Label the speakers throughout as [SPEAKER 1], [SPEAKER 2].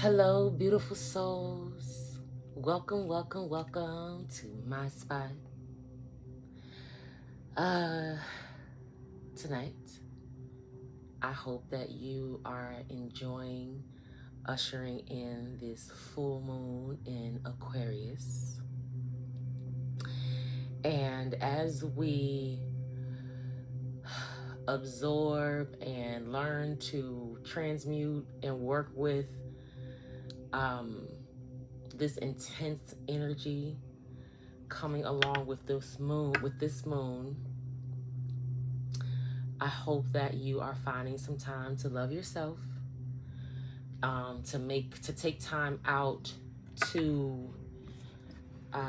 [SPEAKER 1] Hello, beautiful souls. Welcome, welcome, welcome to MiSpot. Tonight, I hope that you are enjoying ushering in this full moon in Aquarius. And as we absorb and learn to transmute and work with this intense energy coming along with this moon, I hope that you are finding some time to love yourself, to take time out to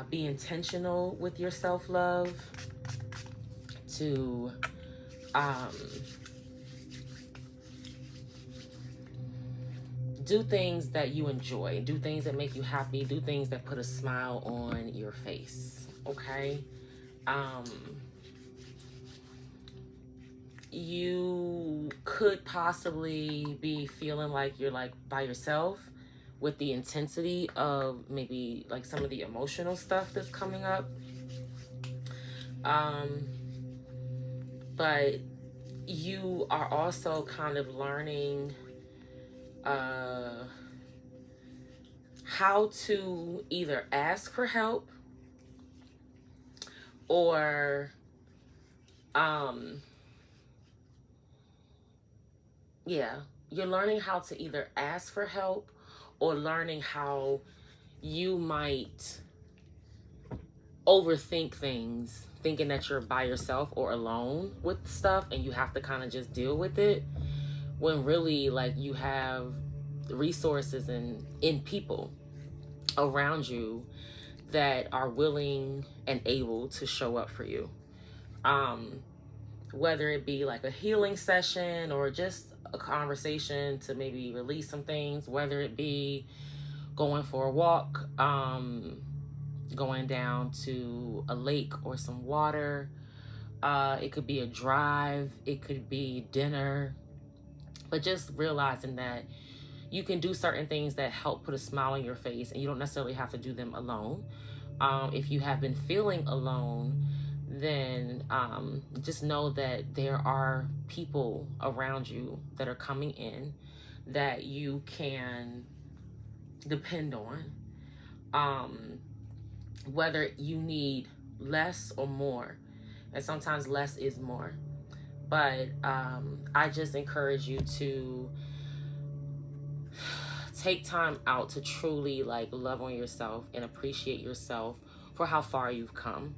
[SPEAKER 1] be intentional with your self-love, to do things that you enjoy, do things that make you happy, do things that put a smile on your face, okay? You could possibly be feeling like you're like by yourself with the intensity of maybe like some of the emotional stuff that's coming up. But you are also kind of learning how to either ask for help or you're learning how to either ask for help or learning how you might overthink things, thinking that you're by yourself or alone with stuff and you have to kind of just deal with it, when really like you have resources and in people around you that are willing and able to show up for you. Whether it be like a healing session or just a conversation to maybe release some things, whether it be going for a walk, going down to a lake or some water, it could be a drive, it could be dinner, but just realizing that you can do certain things that help put a smile on your face and you don't necessarily have to do them alone. If you have been feeling alone, then just know that there are people around you that are coming in that you can depend on, whether you need less or more, and sometimes less is more. But I just encourage you to take time out to truly like love on yourself and appreciate yourself for how far you've come.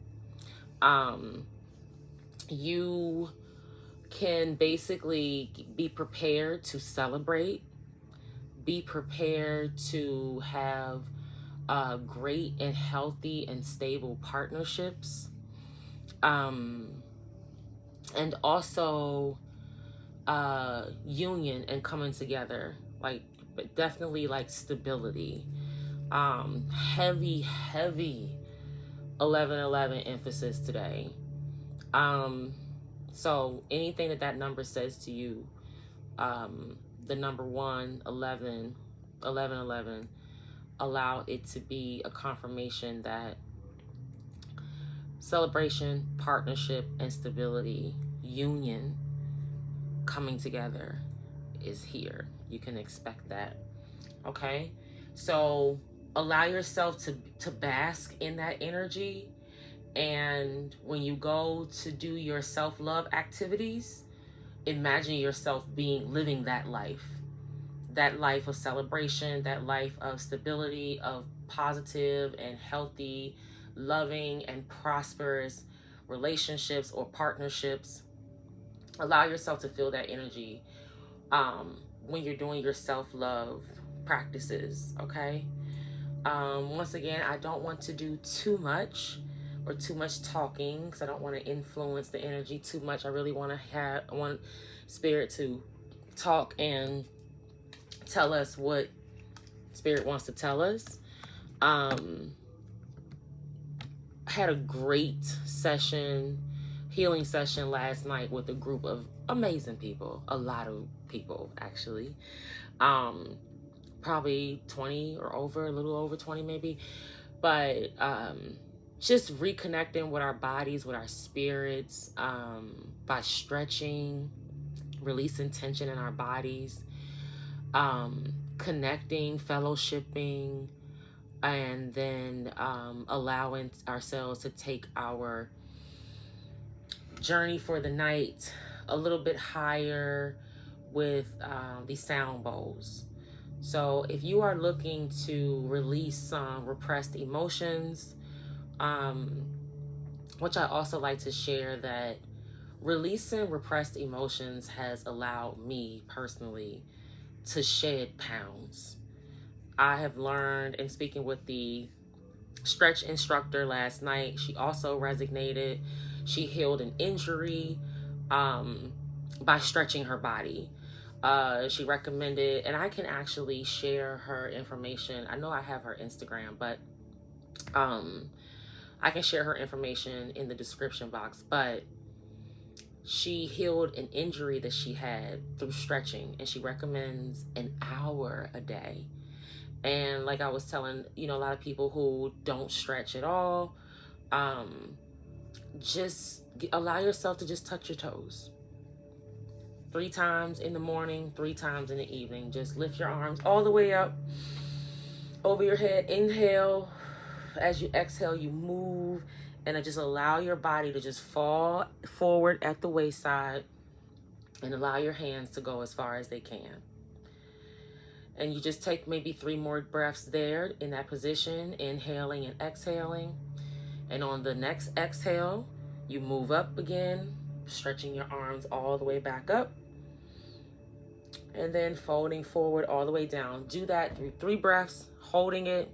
[SPEAKER 1] You can basically be prepared to celebrate, be prepared to have great and healthy and stable partnerships, and also union and coming together, like but definitely like stability. Heavy 1111 emphasis today. So anything that number says to you, the number 1, 11, 11, allow it to be a confirmation that celebration, partnership, and stability, union, coming together is here. You can expect that. Okay? So allow yourself to bask in that energy. And when you go to do your self-love activities, imagine yourself living that life of celebration, that life of stability, of positive and healthy, loving and prosperous relationships or partnerships. Allow yourself to feel that energy when you're doing your self-love practices, okay? Once again, I don't want to do too much talking because I don't want to influence the energy too much. I really want Spirit to talk and tell us what Spirit wants to tell us. I had a great healing session last night with a group of amazing people, a lot of people actually. probably 20 or over, a little over 20 maybe. But just reconnecting with our bodies, with our spirits, by stretching, releasing tension in our bodies, connecting, fellowshipping, and then allowing ourselves to take our journey for the night a little bit higher with these sound bowls. So if you are looking to release some repressed emotions, which I also like to share, that releasing repressed emotions has allowed me personally to shed pounds. I have learned, in speaking with the stretch instructor last night, she also resonated. She healed an injury by stretching her body. She recommended, and I can actually share her information. I know I have her Instagram, but I can share her information in the description box. But she healed an injury that she had through stretching, and she recommends an hour a day. And like I was telling, a lot of people who don't stretch at all, just allow yourself to just touch your toes. 3 times in the morning, 3 times in the evening. Just lift your arms all the way up over your head. Inhale. As you exhale, you move, and just allow your body to just fall forward at the wayside, and allow your hands to go as far as they can. And you just take maybe 3 more breaths there in that position, inhaling and exhaling. And on the next exhale, you move up again, stretching your arms all the way back up, and then folding forward all the way down. Do that through 3 breaths, holding it.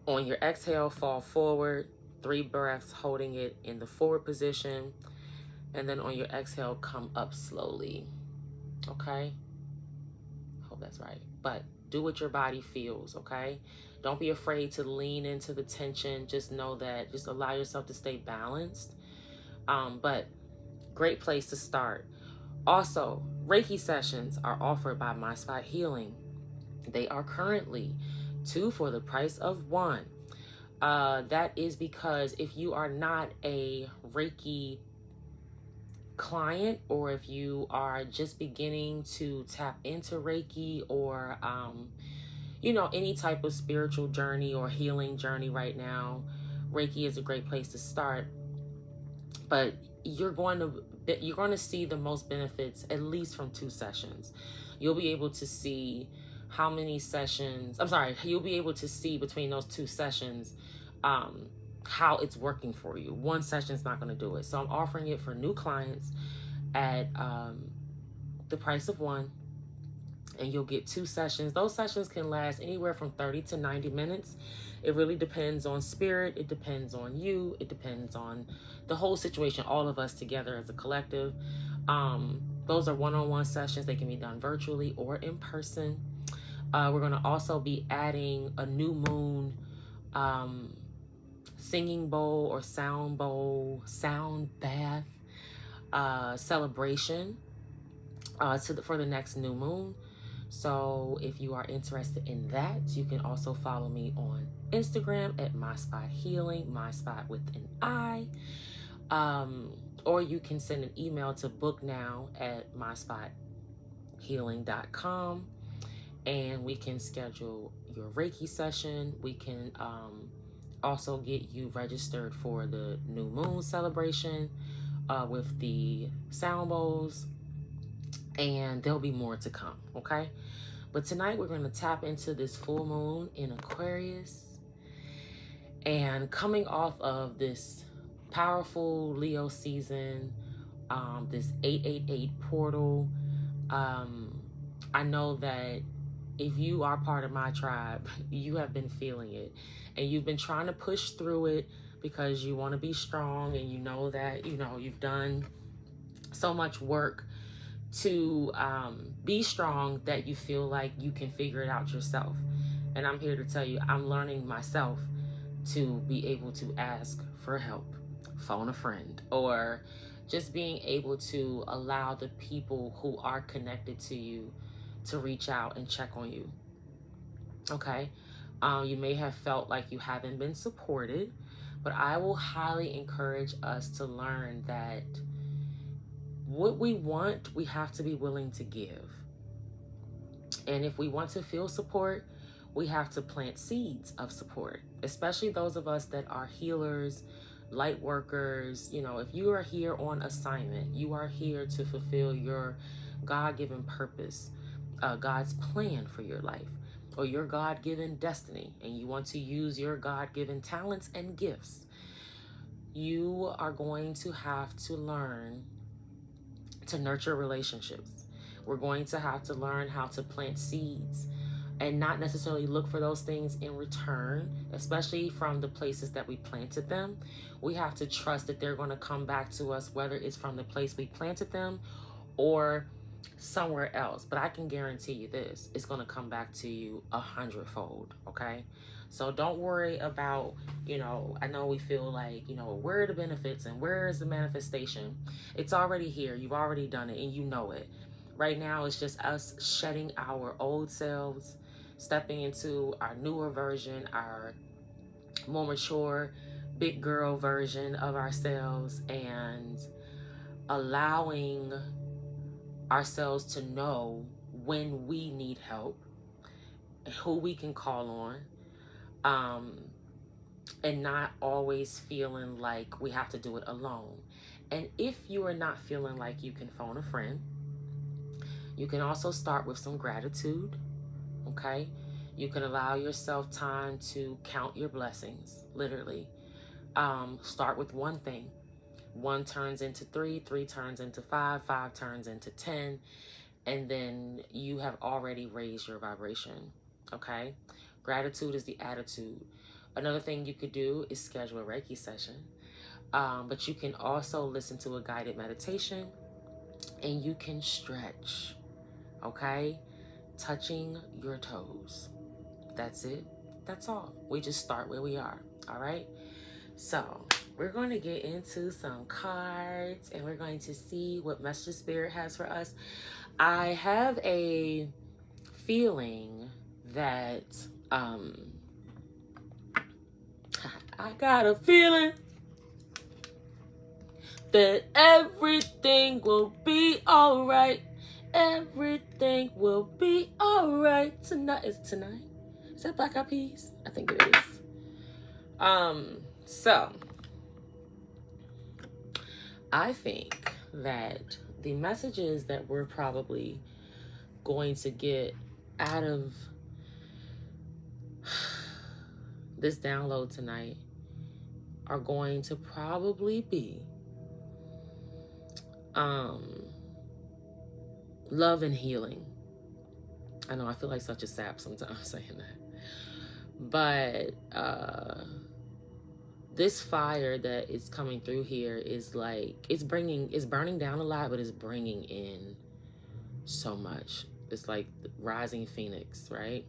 [SPEAKER 1] On your exhale, fall forward, 3 breaths, holding it in the forward position. And then on your exhale, come up slowly. Okay? Hope that's right. But do what your body feels, okay? Don't be afraid to lean into the tension. Just know that, just allow yourself to stay balanced. But great place to start. Also, Reiki sessions are offered by MiSpot Healing. They are currently 2 for the price of 1. That is because if you are not a Reiki client, or if you are just beginning to tap into Reiki, or any type of spiritual journey or healing journey right now, Reiki is a great place to start. But you're going to see the most benefits at least from 2 sessions. You'll be able to see how many sessions, you'll be able to see between those 2 sessions how it's working for you. 1 session is not going to do it. So I'm offering it for new clients at the price of 1, and you'll get 2 sessions. Those sessions can last anywhere from 30 to 90 minutes. It really depends on spirit. It depends on you. It depends on the whole situation, all of us together as a collective. Those are one-on-one sessions. They can be done virtually or in person. We're going to also be adding a new moon singing bowl or sound bath celebration for the next new moon. So if you are interested in that, you can also follow me on Instagram at MiSpot Healing, MiSpot with an I. Or you can send an email to booknow@myspot.healing.com, and we can schedule your Reiki session. We can also get you registered for the new moon celebration with the sound bowls, and there'll be more to come, okay? But tonight we're going to tap into this full moon in Aquarius, and coming off of this powerful Leo season, this 888 portal, I know that if you are part of my tribe, you have been feeling it, and you've been trying to push through it because you want to be strong, and you know that, you've done so much work to be strong that you feel like you can figure it out yourself. And I'm here to tell you, I'm learning myself to be able to ask for help, phone a friend, or just being able to allow the people who are connected to you to reach out and check on you. Okay? You may have felt like you haven't been supported, but I will highly encourage us to learn that what we want, we have to be willing to give. And if we want to feel support, we have to plant seeds of support, especially those of us that are healers, light workers. You know, if you are here on assignment, you are here to fulfill your God-given purpose, God's plan for your life, or your God-given destiny, and you want to use your God-given talents and gifts, you are going to have to learn to nurture relationships. We're going to have to learn how to plant seeds and not necessarily look for those things in return, especially from the places that we planted them. We have to trust that they're going to come back to us, whether it's from the place we planted them or somewhere else. But I can guarantee you this, it's going to come back to you 100-fold, okay? So don't worry about, I know we feel like, where are the benefits and where is the manifestation? It's already here. You've already done it and you know it. Right now, it's just us shedding our old selves, stepping into our newer version, our more mature, big girl version of ourselves, and allowing ourselves to know when we need help, who we can call on, and not always feeling like we have to do it alone. And if you are not feeling like you can phone a friend, you can also start with some gratitude, okay? You can allow yourself time to count your blessings, literally. Start with one thing. 1 turns into 3, 3 turns into 5, 5 turns into 10, and then you have already raised your vibration, okay? Gratitude is the attitude. Another thing you could do is schedule a Reiki session, but you can also listen to a guided meditation, and you can stretch, okay? Touching your toes. That's it. That's all. We just start where we are, all right? So we're going to get into some cards and we're going to see what message Spirit has for us. I have a feeling that, I got a feeling that everything will be all right. Everything will be all right tonight. Is it tonight? Is that Black Eyed Peas? I think it is. So I think that the messages that we're probably going to get out of this download tonight are going to probably be love and healing. I know I feel like such a sap sometimes saying that. But this fire that is coming through here is like, it's burning down a lot, but it's bringing in so much. It's like the rising phoenix, right?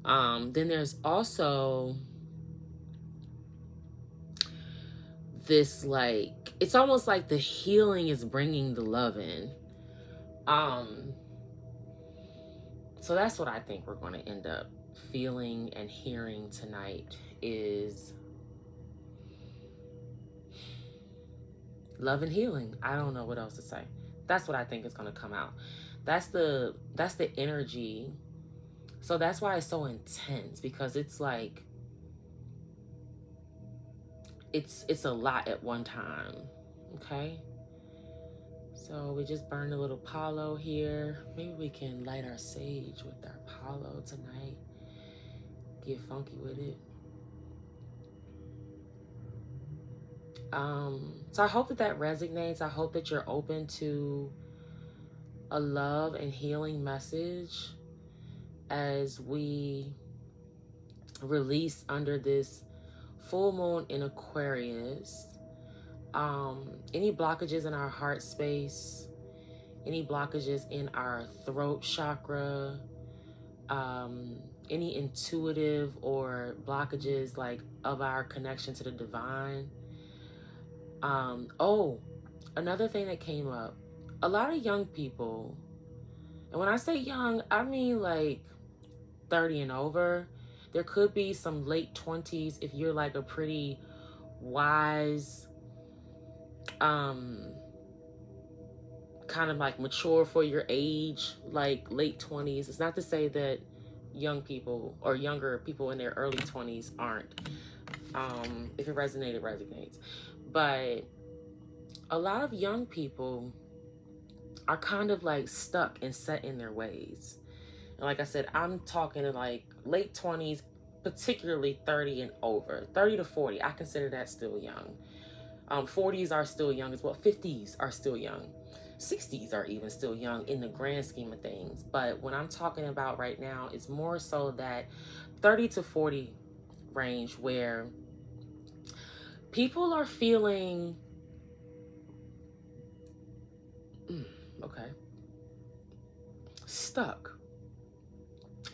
[SPEAKER 1] Then there's also this, like, it's almost like the healing is bringing the love in. So that's what I think we're going to end up feeling and hearing tonight is love and healing. I don't know what else to say. That's what I think is going to come out. That's the energy. So that's why it's so intense, because it's like it's a lot at one time. Okay? So we just burned a little Palo here. Maybe we can light our sage with our Palo tonight. Get funky with it. So I hope that resonates. I hope that you're open to a love and healing message as we release under this full moon in Aquarius. Any blockages in our heart space, any blockages in our throat chakra, any intuitive or blockages like of our connection to the divine. Another thing that came up, a lot of young people And when I say young, I mean like 30 and over. There could be some late 20s if you're like a pretty wise, kind of like mature for your age, like late 20s. It's not to say that young people or younger people in their early 20s aren't. If it resonates, it resonates. But a lot of young people are kind of like stuck and set in their ways. And like I said, I'm talking like late 20s, particularly 30 and over. 30 to 40, I consider that still young. 40s are still young as well. 50s are still young. 60s are even still young in the grand scheme of things. But what I'm talking about right now is more so that 30 to 40 range where people are feeling, stuck.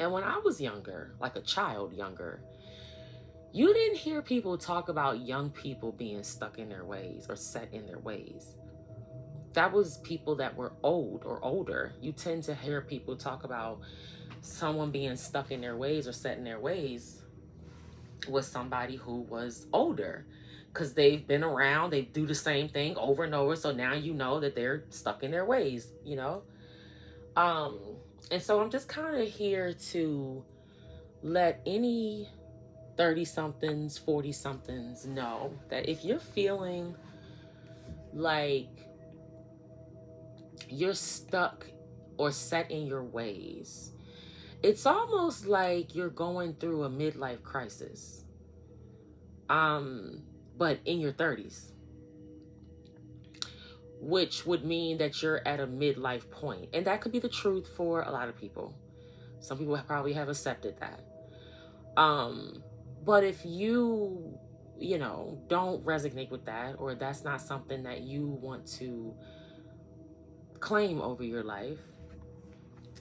[SPEAKER 1] And when I was younger, like a child younger, you didn't hear people talk about young people being stuck in their ways or set in their ways. That was people that were old or older. You tend to hear people talk about someone being stuck in their ways or set in their ways was somebody who was older, because they've been around, they do the same thing over and over. So now you know that they're stuck in their ways, you know? And so I'm just kind of here to let any 30 somethings, 40 somethings know that if you're feeling like you're stuck or set in your ways, it's almost like you're going through a midlife crisis. But in your 30s, which would mean that you're at a midlife point. And that could be the truth for a lot of people. Some people probably have accepted that. But if you don't resonate with that, or that's not something that you want to claim over your life,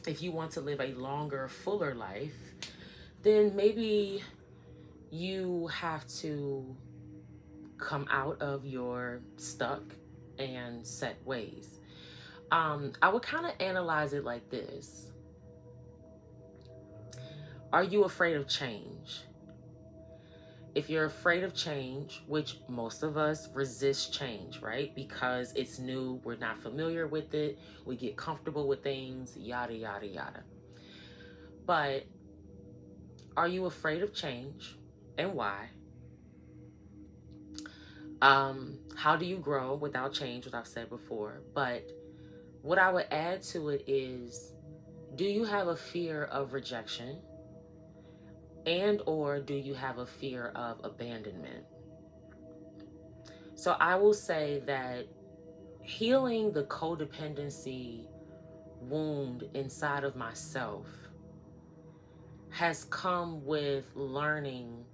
[SPEAKER 1] if you want to live a longer, fuller life, then maybe you have to come out of your stuck and set ways. I would kind of analyze it like this. Are you afraid of change? If you're afraid of change, which most of us resist change, right? Because it's new, we're not familiar with it, we get comfortable with things, yada, yada, yada. But are you afraid of change, and why? How do you grow without change, what I've said before? But what I would add to it is, do you have a fear of rejection? And or do you have a fear of abandonment? So I will say that healing the codependency wound inside of myself has come with learning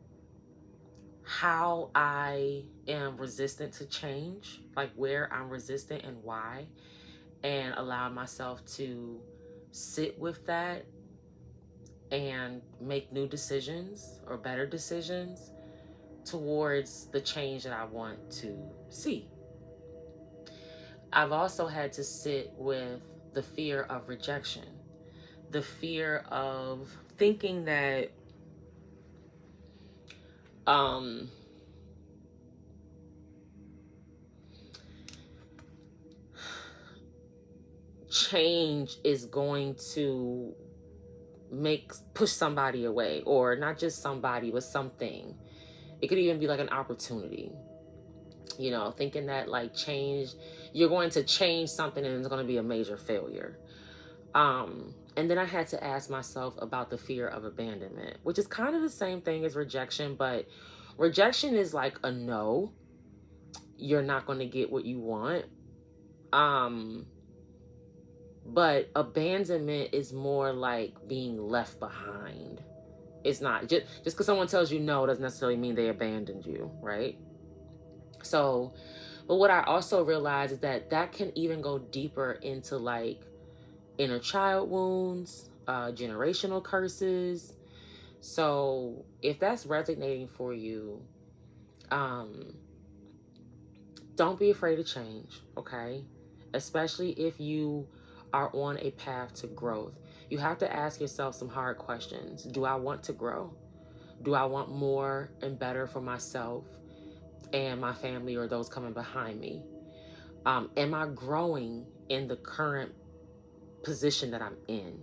[SPEAKER 1] how I am resistant to change, like where I'm resistant and why, and allow myself to sit with that and make new decisions or better decisions towards the change that I want to see. I've also had to sit with the fear of rejection, the fear of thinking that change is going to push somebody away, or not just somebody, but something. It could even be like an opportunity, thinking that like change, you're going to change something and it's going to be a major failure. And then I had to ask myself about the fear of abandonment, which is kind of the same thing as rejection, but rejection is like a no, you're not going to get what you want. But abandonment is more like being left behind. It's not just because someone tells you no doesn't necessarily mean they abandoned you, right? So, but what I also realized is that can even go deeper into like inner child wounds, generational curses. So if that's resonating for you, don't be afraid of change, okay? Especially if you are on a path to growth. You have to ask yourself some hard questions. Do I want to grow? Do I want more and better for myself and my family or those coming behind me? Am I growing in the current position that I'm in?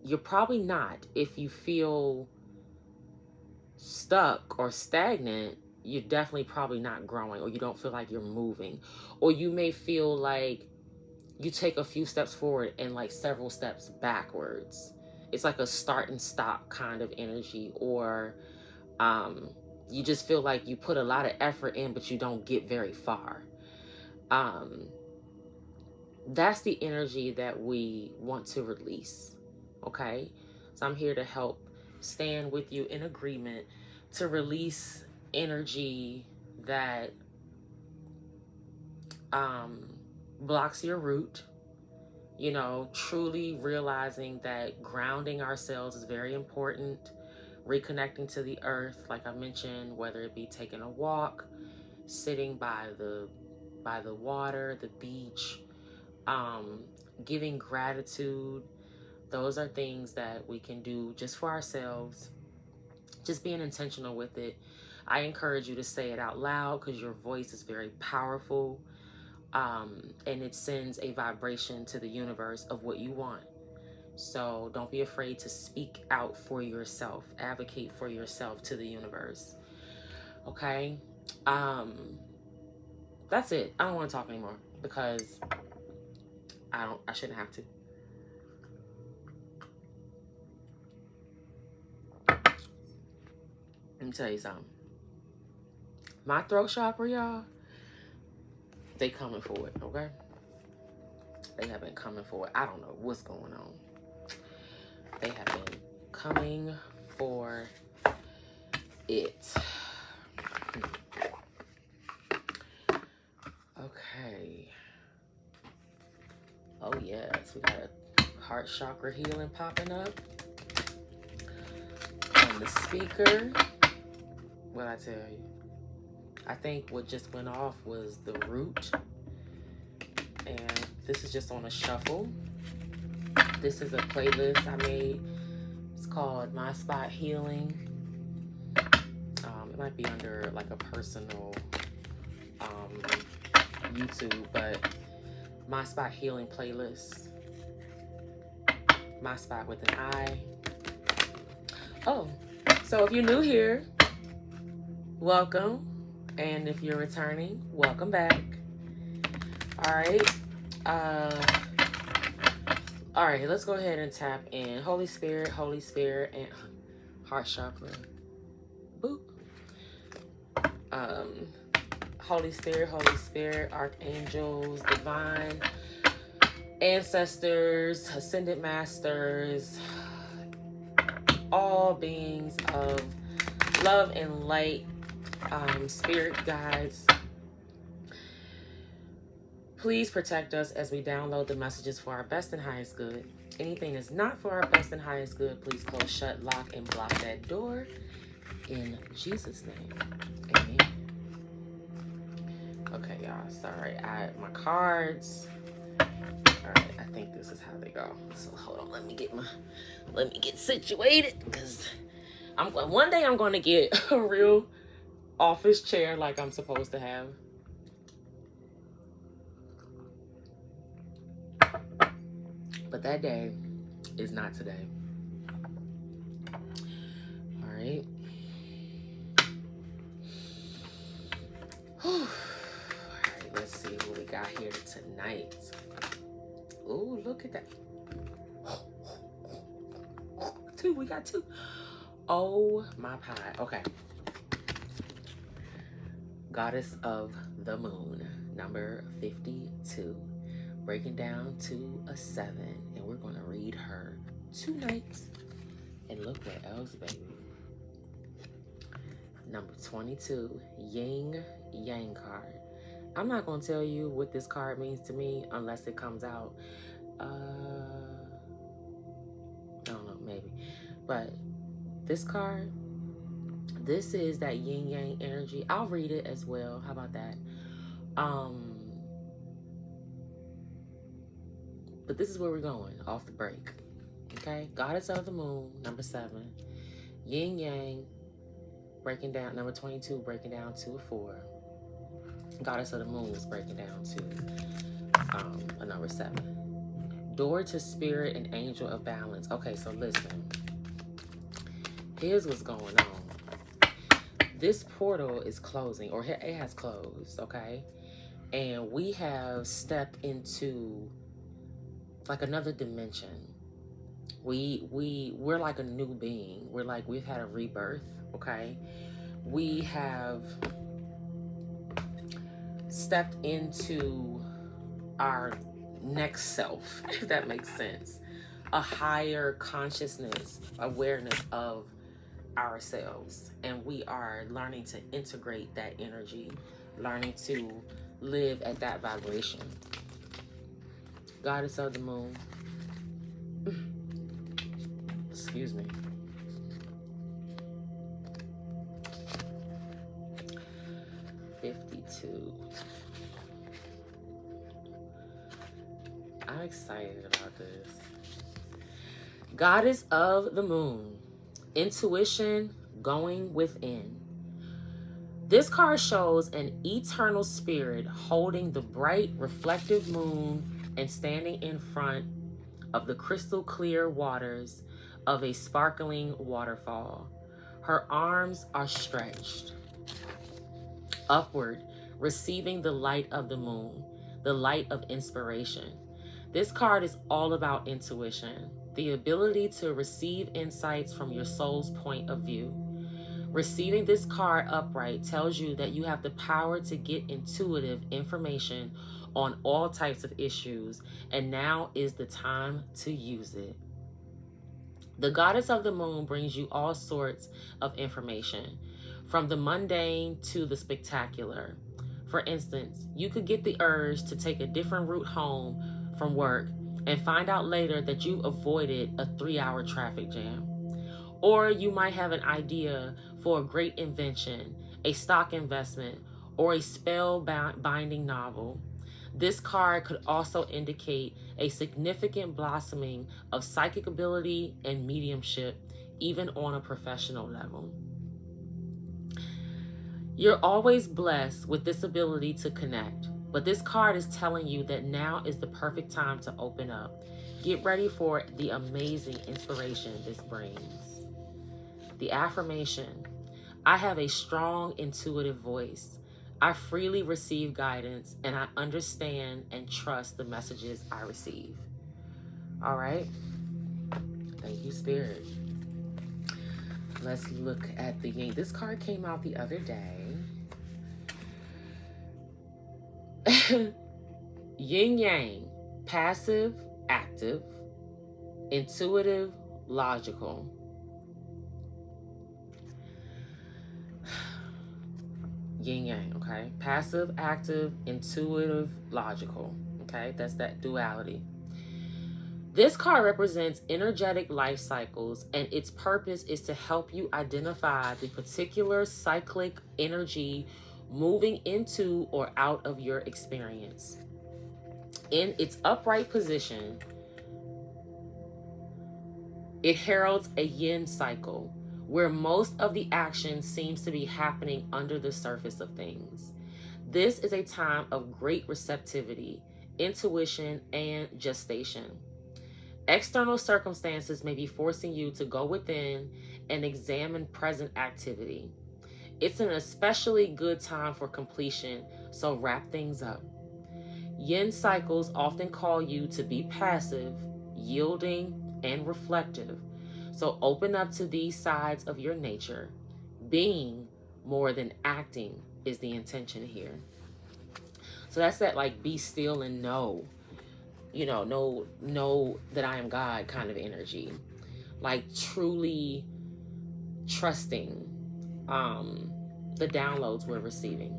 [SPEAKER 1] You're probably not. If you feel stuck or stagnant, you're definitely probably not growing, or you don't feel like you're moving. Or you may feel like you take a few steps forward and like several steps backwards. It's like a start and stop kind of energy. Or you just feel like you put a lot of effort in, but you don't get very far. That's the energy that we want to release. Okay? So I'm here to help stand with you in agreement to release energy that blocks your root. You know, truly realizing that grounding ourselves is very important. Reconnecting to the earth, like I mentioned, whether it be taking a walk, sitting by the water, the beach, giving gratitude. Those are things that we can do just for ourselves. Just being intentional with it. I encourage you to say it out loud because your voice is very powerful. And it sends a vibration to the universe of what you want. So don't be afraid to speak out for yourself. Advocate for yourself to the universe. Okay? That's it. I don't want to talk anymore because I shouldn't have to. Let me tell you something. My throat chakra, y'all, they coming for it, okay? They have been coming for it. I don't know what's going on. They have been coming for it. Okay. Oh yes, we got a heart chakra healing popping up on the speaker. What I tell you, I think what just went off was the root, and this is just on a shuffle. This is a playlist I made. It's called MiSpot Healing. It might be under like a personal YouTube, but MiSpot Healing playlist. MiSpot with an I. Oh, so if you're new here, welcome. And if you're returning, welcome back. All right, let's go ahead and tap in. Holy Spirit, and heart chakra. Boop. Holy Spirit, archangels, divine ancestors, ascended masters, all beings of love and light, spirit guides. Please protect us as we download the messages for our best and highest good. Anything that's not for our best and highest good, please close, shut, lock, and block that door. In Jesus' name, amen. Okay, y'all, sorry. My cards. All right, I think this is how they go. So hold on, let me get situated, because one day I'm going to get a real office chair like I'm supposed to have. But that day is not today. All right. All right, let's see what we got here tonight. Oh, look at that. We got two. Oh my pie. Okay. Goddess of the Moon, number 52. Breaking down to a 7. And we're going to read her tonight. And look what else, baby. Number 22, Yin Yang card. I'm not going to tell you what this card means to me unless it comes out. I don't know, maybe. But this card, this is that yin yang energy. I'll read it as well. How about that? But this is where we're going off the break. Okay? Goddess of the Moon, number 7. Yin Yang, breaking down, number 22, breaking down to a 4. Goddess of the Moon is breaking down to a number 7. Door to Spirit and Angel of Balance. Okay, so listen. Here's what's going on. This portal is closing, or it has closed, okay? And we have stepped into like another dimension. We're like a new being. We're like, we've had a rebirth, okay? We have stepped into our next self, if that makes sense. A higher consciousness, awareness of ourselves. And we are learning to integrate that energy, learning to live at that vibration. Goddess of the Moon. Excuse me. I'm excited about this. Goddess of the Moon. Intuition, going within. This card shows an eternal spirit holding the bright, reflective moon and standing in front of the crystal clear waters of a sparkling waterfall. Her arms are stretched upward, receiving the light of the moon, the light of inspiration. This card is all about intuition, the ability to receive insights from your soul's point of view. Receiving this card upright tells you that you have the power to get intuitive information on all types of issues, and now is the time to use it. The Goddess of the Moon brings you all sorts of information, from the mundane to the spectacular. For instance, you could get the urge to take a different route home from work and find out later that you've avoided a 3-hour traffic jam. Or you might have an idea for a great invention, a stock investment, or a spell-binding novel. This card could also indicate a significant blossoming of psychic ability and mediumship, even on a professional level. You're always blessed with this ability to connect, but this card is telling you that now is the perfect time to open up. Get ready for the amazing inspiration this brings. The affirmation: I have a strong intuitive voice. I freely receive guidance, and I understand and trust the messages I receive. All right. Thank you, Spirit. Let's look at the yin. This card came out the other day. Yin Yang, passive, active, intuitive, logical. Yin Yang, okay? Passive, active, intuitive, logical. Okay, that's that duality. This card represents energetic life cycles, and its purpose is to help you identify the particular cyclic energy moving into or out of your experience. In its upright position, it heralds a yin cycle, where most of the action seems to be happening under the surface of things. This is a time of great receptivity, intuition, and gestation. External circumstances may be forcing you to go within and examine present activity. It's an especially good time for completion, so wrap things up. Yin cycles often call you to be passive, yielding, and reflective. So open up to these sides of your nature. Being more than acting is the intention here. So that's that, like, be still and know, know that I am God kind of energy. Like truly trusting the downloads we're receiving.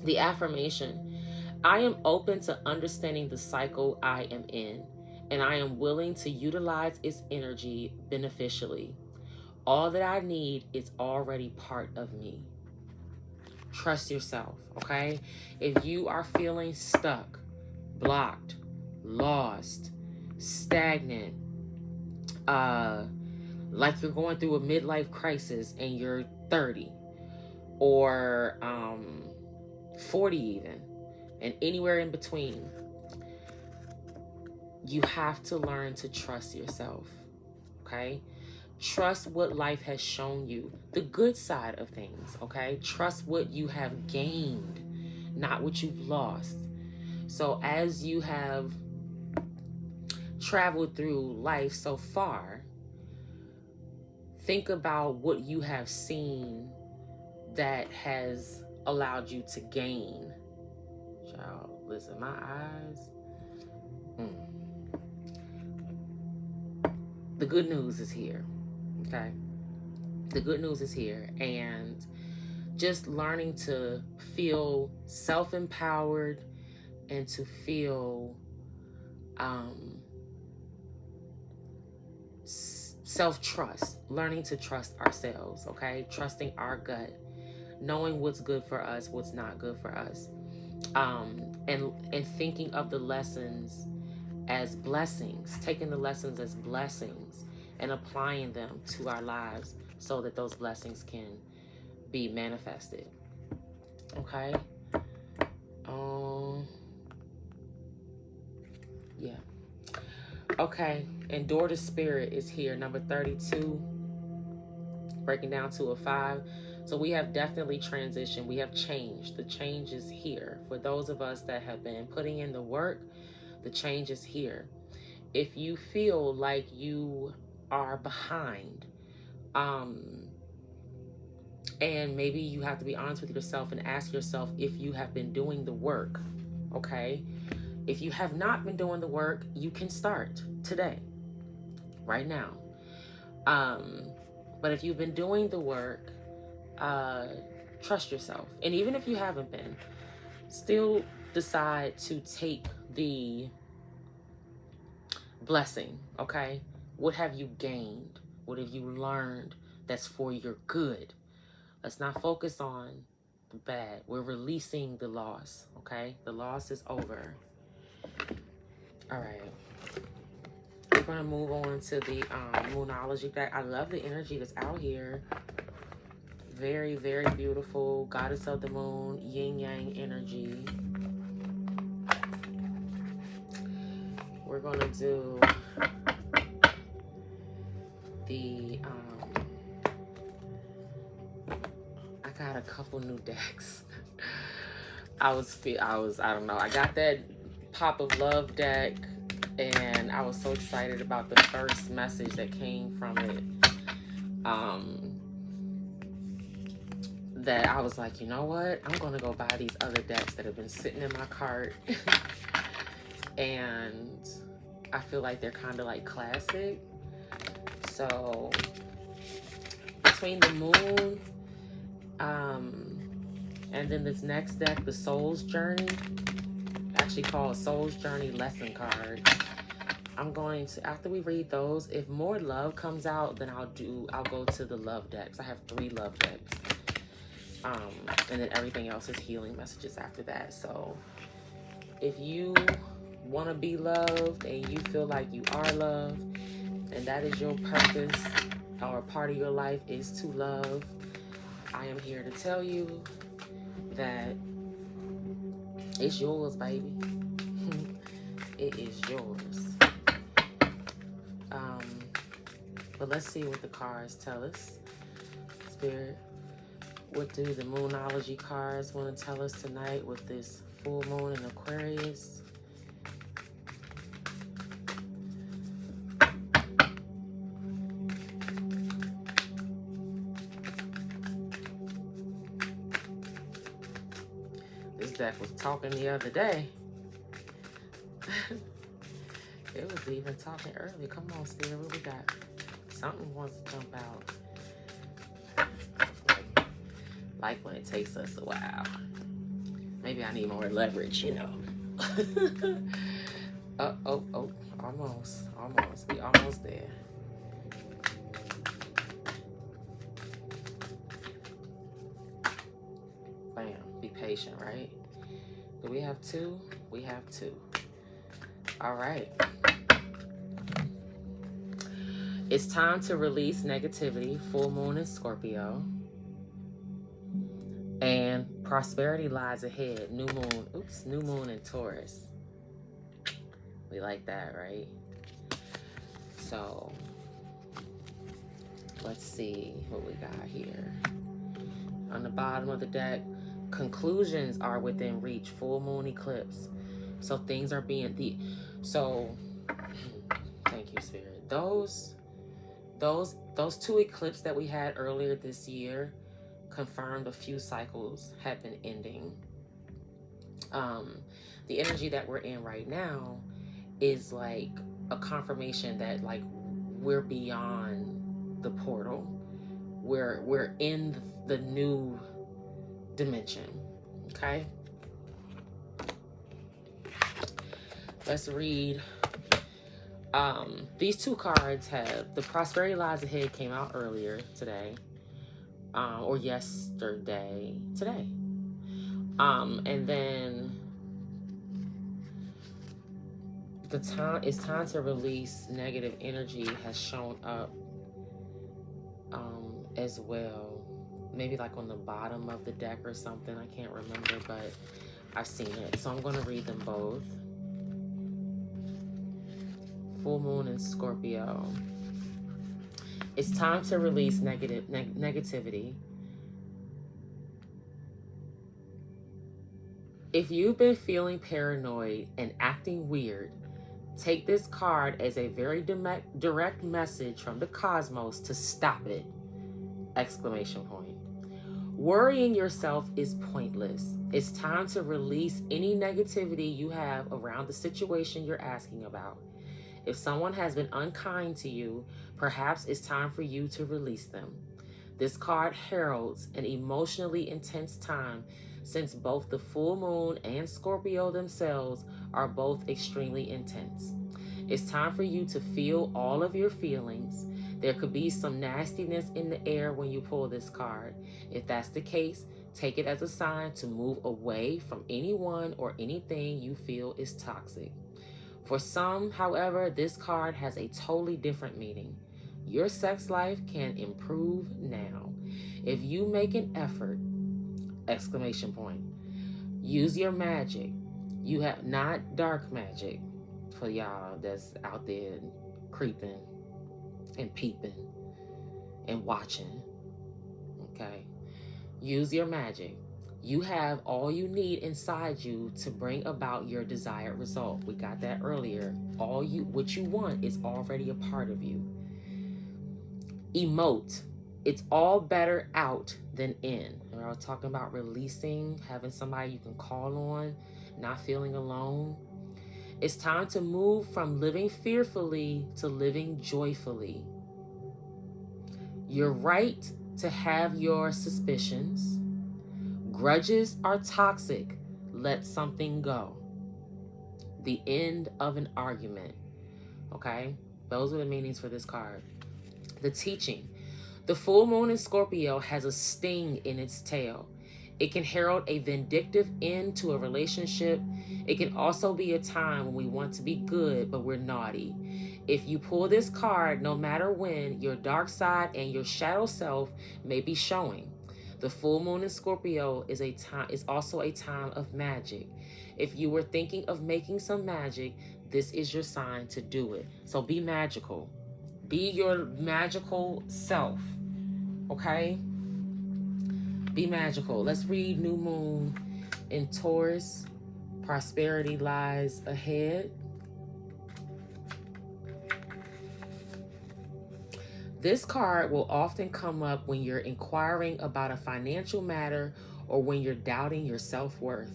[SPEAKER 1] The affirmation: I am open to understanding the cycle I am in, and I am willing to utilize its energy beneficially. All that I need is already part of me. Trust yourself, okay? If you are feeling stuck, blocked, lost, stagnant, like you're going through a midlife crisis and you're 30 or 40 even, and anywhere in between, you have to learn to trust yourself, okay? Trust what life has shown you, the good side of things, okay? Trust what you have gained, not what you've lost. So as you have traveled through life so far, think about what you have seen that has allowed you to gain. Child, listen, my eyes. The good news is here, okay? The good news is here. And just learning to feel self-empowered and to feel self-trust, learning to trust ourselves, okay? Trusting our gut, knowing what's good for us, what's not good for us, and thinking of the lessons as blessings, taking the lessons as blessings and applying them to our lives so that those blessings can be manifested, okay? Yeah. Okay, Endure the Spirit is here, number 32, breaking down to a 5. So we have definitely transitioned. We have changed. The change is here. For those of us that have been putting in the work, the change is here. If you feel like you are behind, and maybe you have to be honest with yourself and ask yourself if you have been doing the work, okay? If you have not been doing the work, you can start today, right now. But if you've been doing the work, trust yourself. And even if you haven't been, still decide to take the blessing, okay? What have you gained? What have you learned that's for your good? Let's not focus on the bad. We're releasing the loss, okay? The loss is over. All right. We're going to move on to the Moonology deck. I love the energy that's out here. Very, very beautiful. Goddess of the Moon, yin yang energy. We're going to do the I got a couple new decks. I don't know. I got that Pop of Love deck, and I was so excited about the first message that came from it. That I was like, you know what? I'm going to go buy these other decks that have been sitting in my cart. And I feel like they're kind of like classic. So between the Moon, and then this next deck, the Soul's Journey, actually called Soul's Journey Lesson Card. I'm going to, after we read those, if more love comes out, then I'll go to the love decks. I have 3 love decks. And then everything else is healing messages after that. So if you want to be loved and you feel like you are loved, and that is your purpose or a part of your life is to love, I am here to tell you that it's yours, baby. It is yours. But let's see what the cards tell us. Spirit, what do the Moonology cards want to tell us tonight with this full moon in Aquarius? This deck was talking the other day. It was even talking earlier. Come on, Spirit, what we got? Something wants to jump out. Like when it takes us a while. Maybe I need more leverage, you know. Almost. We almost there. Bam. Be patient, right? Do we have 2? We have 2. All right. It's time to release negativity, full moon in Scorpio. And prosperity lies ahead, new moon in Taurus. We like that, right? So, let's see what we got here. On the bottom of the deck, conclusions are within reach, full moon eclipse. So things are being thank you, Spirit. Those two eclipses that we had earlier this year confirmed a few cycles have been ending. The energy that we're in right now is like a confirmation that like we're beyond the portal. We're in the new dimension. Okay? Let's read. These two cards have the Prosperity Lies Ahead came out earlier today. Or yesterday. Today. And then it's time to release negative energy has shown up as well. Maybe like on the bottom of the deck or something. I can't remember, but I've seen it. So I'm going to read them both. Full moon in Scorpio. It's time to release negativity. If you've been feeling paranoid and acting weird, take this card as a very direct message from the cosmos to stop it! Exclamation point. Worrying yourself is pointless. It's time to release any negativity you have around the situation you're asking about. If someone has been unkind to you, perhaps it's time for you to release them. This card heralds an emotionally intense time since both the full moon and Scorpio themselves are both extremely intense. It's time for you to feel all of your feelings. There could be some nastiness in the air when you pull this card. If that's the case, take it as a sign to move away from anyone or anything you feel is toxic. For some, however, this card has a totally different meaning. Your sex life can improve now. If you make an effort, exclamation point. Use your magic. You have not dark magic for y'all that's out there creeping and peeping and watching. Okay? Use your magic. You have all you need inside you to bring about your desired result. We got that earlier. What you want is already a part of you. Emote. It's all better out than in. I was talking about releasing, having somebody you can call on, not feeling alone. It's time to move from living fearfully to living joyfully. You're right to have your suspicions. Grudges are toxic. Let something go. The end of an argument. Okay? Those are the meanings for this card. The teaching. The full moon in Scorpio has a sting in its tail. It can herald a vindictive end to a relationship. It can also be a time when we want to be good, but we're naughty. If you pull this card, no matter when, your dark side and your shadow self may be showing. The full moon in Scorpio is also a time of magic. If you were thinking of making some magic, this is your sign to do it. So be magical. Be your magical self. Okay? Be magical. Let's read new moon in Taurus. Prosperity lies ahead. This card will often come up when you're inquiring about a financial matter or when you're doubting your self-worth.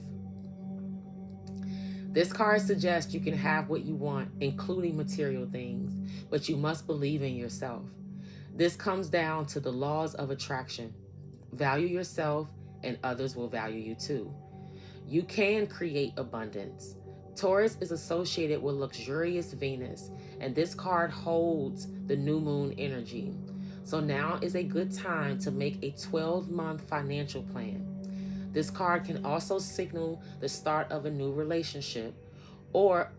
[SPEAKER 1] This card suggests you can have what you want, including material things, but you must believe in yourself. This comes down to the laws of attraction. Value yourself and others will value you too. You can create abundance. Taurus is associated with luxurious Venus, and this card holds the new moon energy. So now is a good time to make a 12-month financial plan. This card can also signal the start of a new relationship or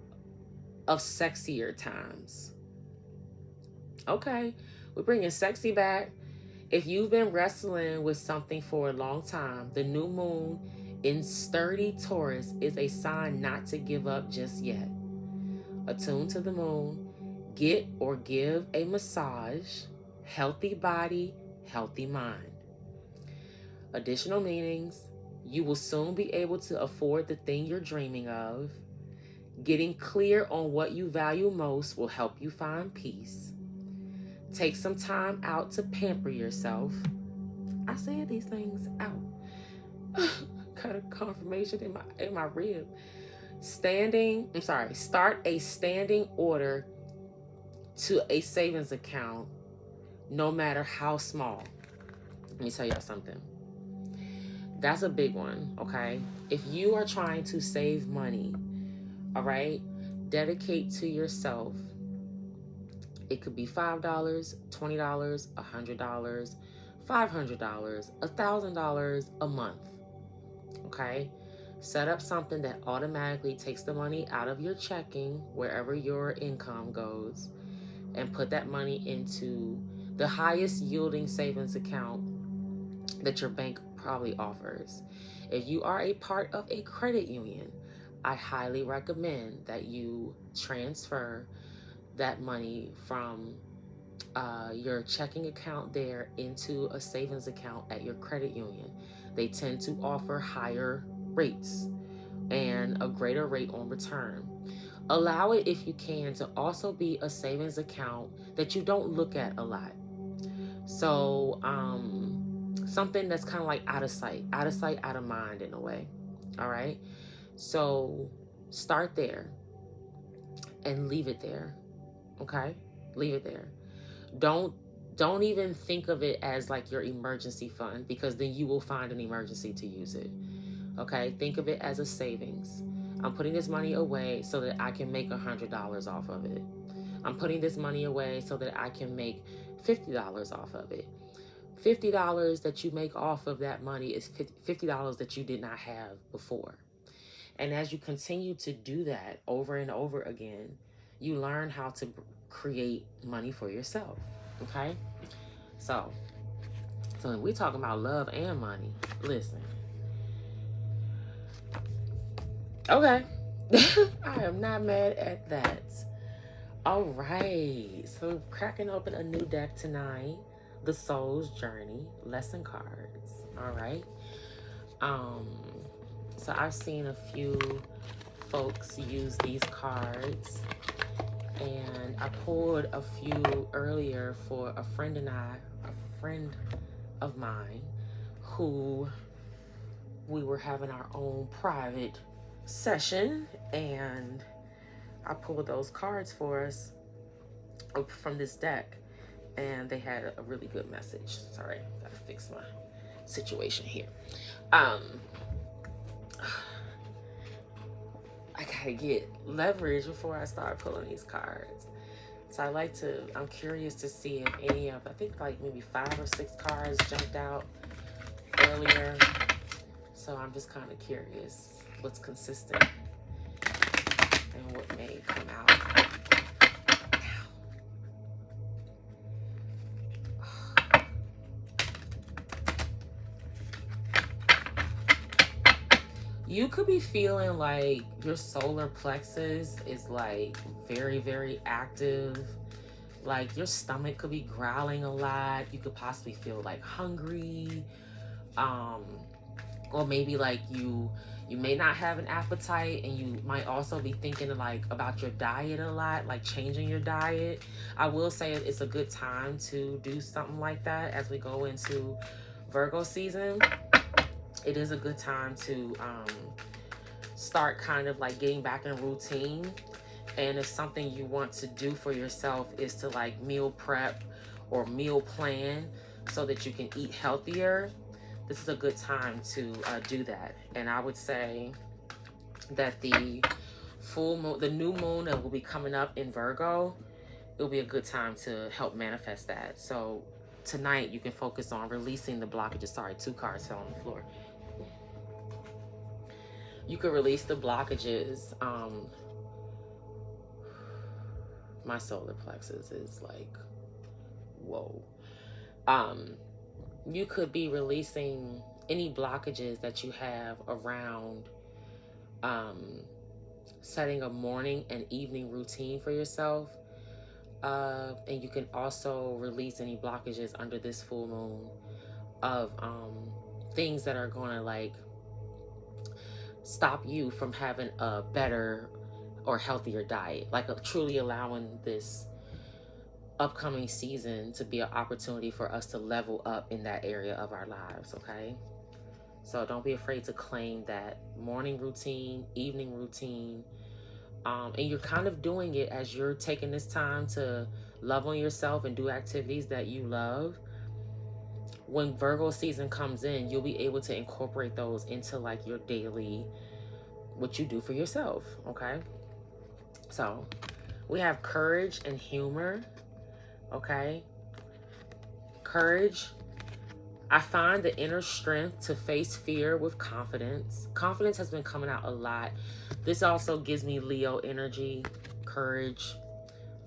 [SPEAKER 1] of sexier times. Okay, we're bringing sexy back. If you've been wrestling with something for a long time, the new moon in sturdy Taurus is a sign not to give up just yet. Attune to the moon. Get or give a massage. Healthy body, healthy mind. Additional meanings. You will soon be able to afford the thing you're dreaming of. Getting clear on what you value most will help you find peace. Take some time out to pamper yourself. I said these things out. Got a confirmation in my rib. Start a standing order to a savings account, no matter how small. Let me tell y'all something. That's a big one, okay? If you are trying to save money, all right, dedicate to yourself. It could be $5, $20, $100, $500, $1,000 a month, okay? Set up something that automatically takes the money out of your checking, wherever your income goes, and put that money into the highest yielding savings account that your bank probably offers. If you are a part of a credit union, I highly recommend that you transfer that money from your checking account there into a savings account at your credit union. They tend to offer higher rates and a greater rate on return. Allow it, if you can, to also be a savings account that you don't look at a lot. So something that's kind of like out of sight, out of mind in a way. All right. So start there and leave it there. Okay. Leave it there. Don't even think of it as like your emergency fund, because then you will find an emergency to use it. Okay. Think of it as a savings. I'm putting this money away so that I can make $100 off of it. I'm putting this money away so that I can make $50 off of it. $50 that you make off of that money is $50 that you did not have before. And as you continue to do that over and over again, you learn how to create money for yourself. Okay? So when we talking about love and money, listen. Okay. I am not mad at that. All right. So cracking open a new deck tonight. The Soul's Journey lesson cards. All right. So I've seen a few folks use these cards, and I pulled a few earlier for a friend of mine, who we were having our own private session, and I pulled those cards for us from this deck. And they had a really good message. Sorry, gotta fix my situation here. I gotta get leverage before I start pulling these cards. So I'm curious to see if any of, I think like maybe 5 or 6 cards jumped out earlier. So I'm just kind of curious what's consistent and what may come out. You could be feeling like your solar plexus is like very, very active. Like your stomach could be growling a lot. You could possibly feel like hungry. Or maybe like you may not have an appetite, and you might also be thinking like about your diet a lot, like changing your diet. I will say it's a good time to do something like that as we go into Virgo season. It is a good time to start kind of like getting back in routine. And if something you want to do for yourself is to like meal prep or meal plan so that you can eat healthier, this is a good time to do that. And I would say that the full moon, the new moon that will be coming up in Virgo, it'll be a good time to help manifest that. So tonight you can focus on releasing the blockages. Sorry, 2 cards fell on the floor. You could release the blockages My solar plexus is like, whoa. You could be releasing any blockages that you have around setting a morning and evening routine for yourself. And you can also release any blockages under this full moon of things that are going to like stop you from having a better or healthier diet, like truly allowing this upcoming season to be an opportunity for us to level up in that area of our lives. Okay, so don't be afraid to claim that morning routine, evening routine, and you're kind of doing it as you're taking this time to love on yourself and do activities that you love. When Virgo season comes in, you'll be able to incorporate those into like your daily, what you do for yourself. Okay, so we have courage and humor. Okay, courage. I find the inner strength to face fear with confidence. Confidence has been coming out a lot. This also gives me Leo energy, courage.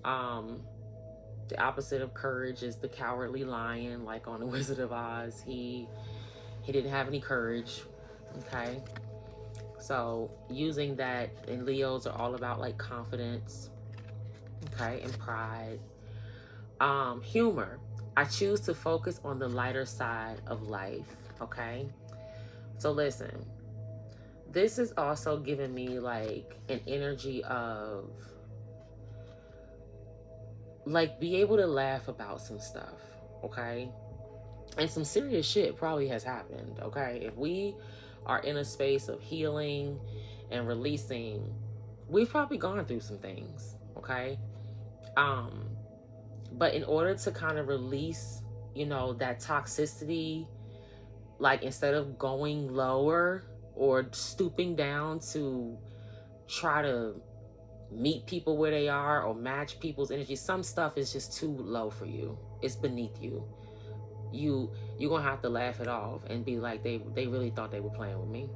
[SPEAKER 1] The opposite of courage is the cowardly lion, like on the Wizard of Oz. He didn't have any courage. Okay, so using that, and Leos are all about like confidence, okay, and pride. Humor. I choose to focus on the lighter side of life. Okay, so listen, this is also giving me like an energy of like be able to laugh about some stuff. Okay, and some serious shit probably has happened. Okay, if we are in a space of healing and releasing, we've probably gone through some things. Okay, but in order to kind of release, you know, that toxicity, like instead of going lower or stooping down to try to meet people where they are or match people's energy, some stuff is just too low for you. It's beneath you. You're gonna have to laugh it off and be like, they really thought they were playing with me.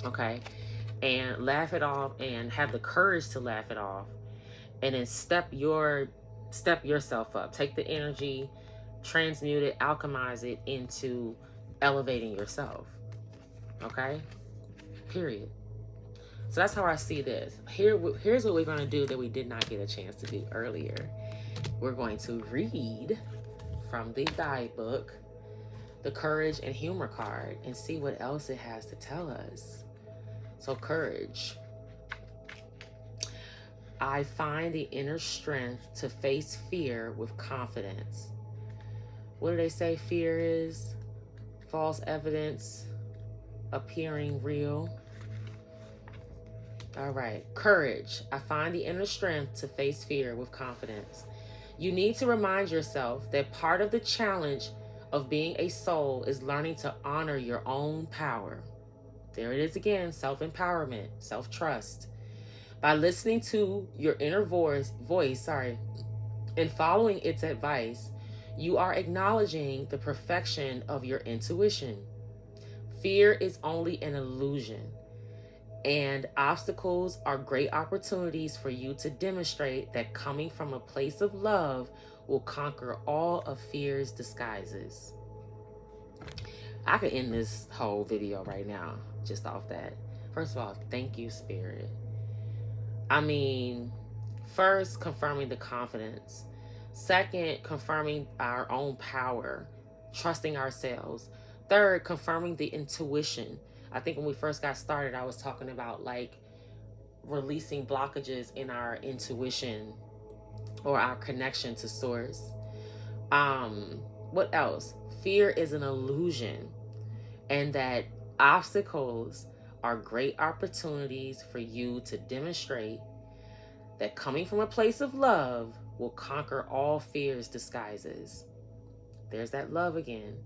[SPEAKER 1] Okay, and laugh it off and have the courage to laugh it off, and then step yourself up. Take the energy, transmute it, alchemize it into elevating yourself. Okay, period. So that's how I see this. Here's what we're going to do that we did not get a chance to do earlier. We're going to read from the guidebook the courage and humor card and see what else it has to tell us. So courage. I find the inner strength to face fear with confidence. What do they say fear is? False evidence appearing real. All right. Courage. I find the inner strength to face fear with confidence. You need to remind yourself that part of the challenge of being a soul is learning to honor your own power. There it is again, self-empowerment, self-trust. By listening to your inner voice, and following its advice, you are acknowledging the perfection of your intuition. Fear is only an illusion, and obstacles are great opportunities for you to demonstrate that coming from a place of love will conquer all of fear's disguises. I could end this whole video right now just off that. First of all, thank you, Spirit. I mean, first, confirming the confidence. Second, confirming our own power, trusting ourselves. Third, confirming the intuition. I think when we first got started, I was talking about like releasing blockages in our intuition or our connection to source. What else? Fear is an illusion, and that obstacles are great opportunities for you to demonstrate that coming from a place of love will conquer all fear's disguises. There's that love again.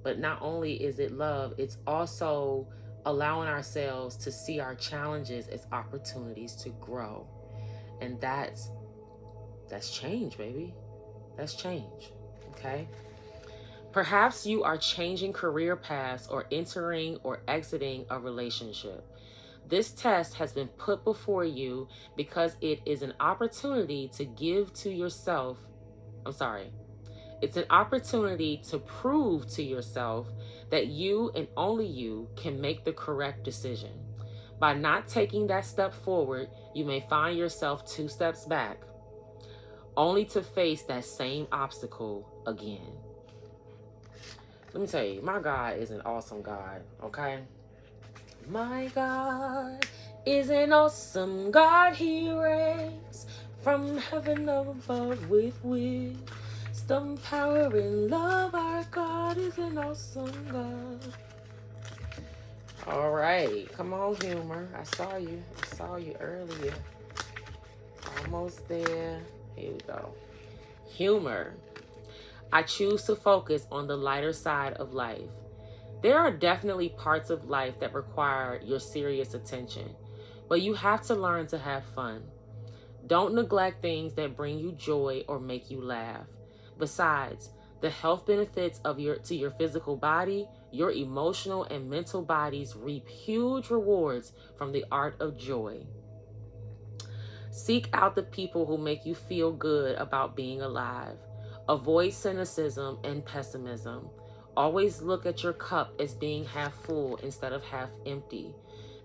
[SPEAKER 1] But not only is it love, it's also allowing ourselves to see our challenges as opportunities to grow. And that's change, baby. That's change. Okay? Perhaps you are changing career paths or entering or exiting a relationship. This test has been put before you because it is an opportunity to give to yourself. It's an opportunity to prove to yourself that you and only you can make the correct decision. By not taking that step forward, you may find yourself 2 steps back, only to face that same obstacle again. Let me tell you, my God is an awesome God, okay? My God is an awesome God. He reigns from heaven above with wisdom, power, and love. Our God is an awesome God. All right, come on, humor. I saw you earlier. Almost there. Here we go. Humor. I choose to focus on the lighter side of life. There are definitely parts of life that require your serious attention, but you have to learn to have fun. Don't neglect things that bring you joy or make you laugh. Besides, the health benefits to your physical body, your emotional and mental bodies reap huge rewards from the art of joy. Seek out the people who make you feel good about being alive. Avoid cynicism and pessimism. Always look at your cup as being half full instead of half empty.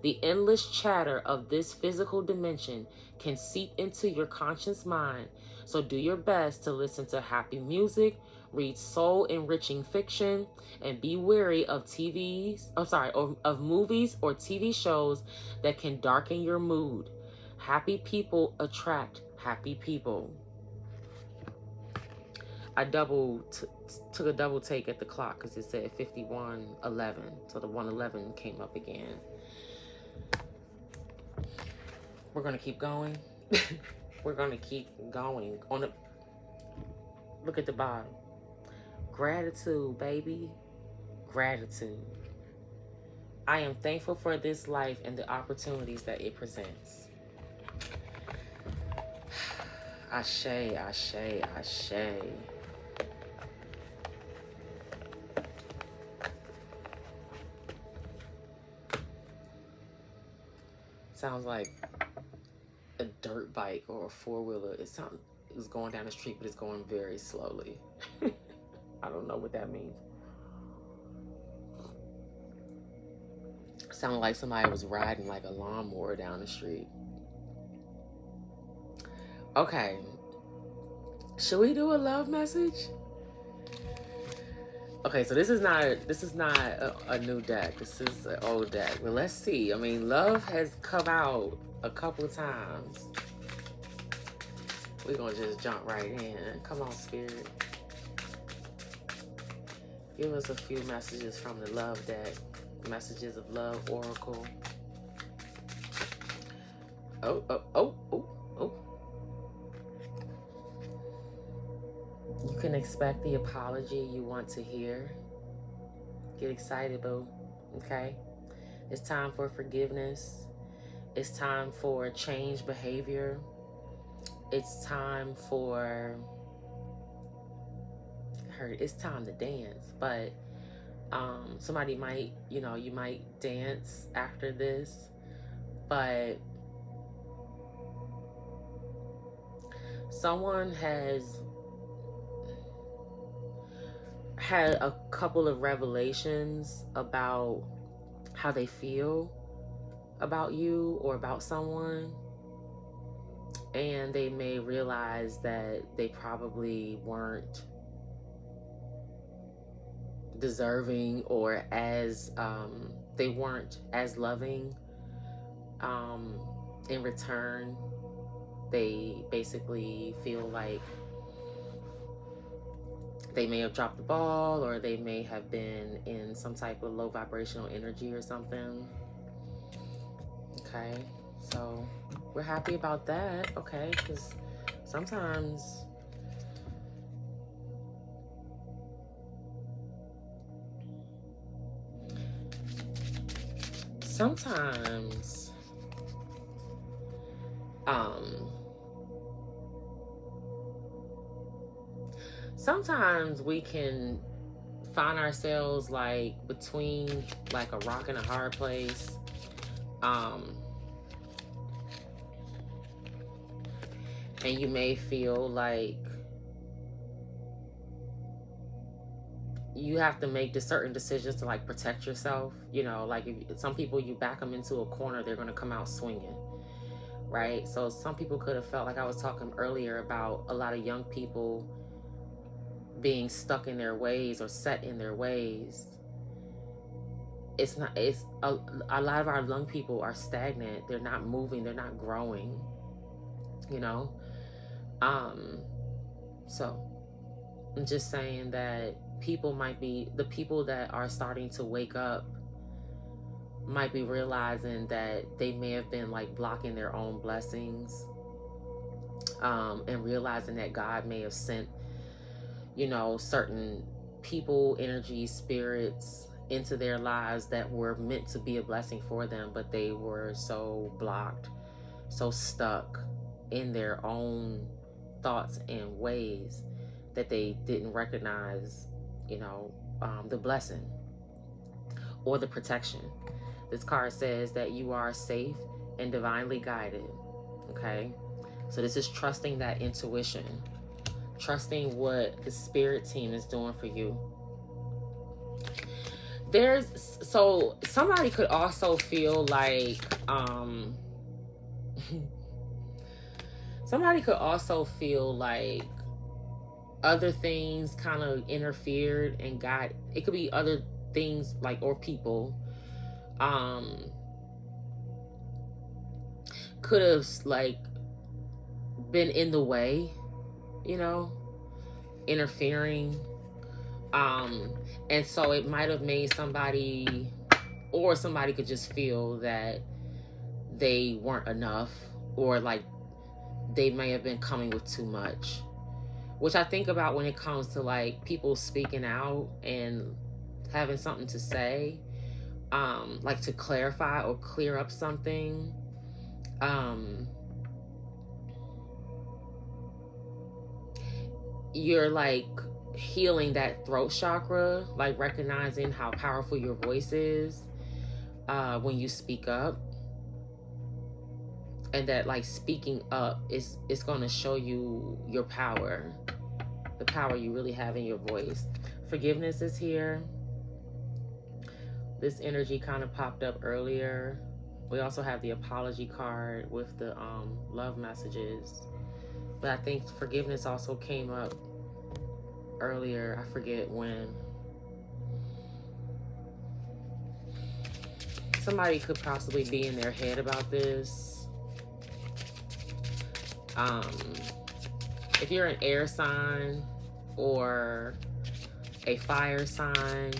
[SPEAKER 1] The endless chatter of this physical dimension can seep into your conscious mind, so do your best to listen to happy music, read soul-enriching fiction, and be wary of of movies or TV shows that can darken your mood. Happy people attract happy people. I took a double take at the clock because it said 51:11, so the 111 came up again. We're gonna keep going. We're gonna keep going. Look at the bottom. Gratitude, baby. Gratitude. I am thankful for this life and the opportunities that it presents. Ashe, ashe, ashe. Sounds like a dirt bike or a 4-wheeler. It's going down the street, but it's going very slowly. I don't know what that means. Sounded like somebody was riding like a lawnmower down the street. Okay. Should we do a love message? Okay, so this is not a new deck. This is an old deck. But let's see. I mean, love has come out a couple times. We're gonna just jump right in. Come on, Spirit. Give us a few messages from the love deck. Messages of Love Oracle. Oh. You can expect the apology you want to hear. Get excited, boo. Okay? It's time for forgiveness. It's time for change behavior. It's time for... It's time to dance, but somebody might, you might dance after this, but someone has had a couple of revelations about how they feel about you or about someone, and they may realize that they probably weren't deserving or as they weren't as loving. In return, they basically feel like they may have dropped the ball, or they may have been in some type of low vibrational energy or something. Okay, so we're happy about that. Okay, because sometimes sometimes we can find ourselves like between like a rock and a hard place, And you may feel like you have to make the certain decisions to like protect yourself. You know, like if some people, you back them into a corner, they're going to come out swinging, right? So some people could have felt like, I was talking earlier about a lot of young people being stuck in their ways or set in their ways. It's not, it's a lot of our young people are stagnant. They're not moving, they're not growing, you know. So I'm just saying that people might be, the people that are starting to wake up might be realizing that they may have been like blocking their own blessings, and realizing that God may have sent, you know, certain people, energies, spirits into their lives that were meant to be a blessing for them, but they were so blocked, so stuck in their own thoughts and ways that they didn't recognize, you know, the blessing or the protection. This card says that you are safe and divinely guided. Okay, so this is trusting that intuition, trusting what the spirit team is doing for you. So somebody could also feel like somebody could also feel like other things kind of interfered and got, it could be other things like, or people could have like been in the way, you know, interfering, and so it might have made somebody, or somebody could just feel that they weren't enough, or like they may have been coming with too much, which I think about when it comes to like people speaking out and having something to say, like to clarify or clear up something. You're like healing that throat chakra, like recognizing how powerful your voice is when you speak up, and that like speaking up is going to show you your power, the power you really have in your voice. Forgiveness is here. This energy kind of popped up earlier. We also have the apology card with the love messages, but I think forgiveness also came up earlier. I forget when. Somebody could possibly be in their head about this. If you're an air sign or a fire sign,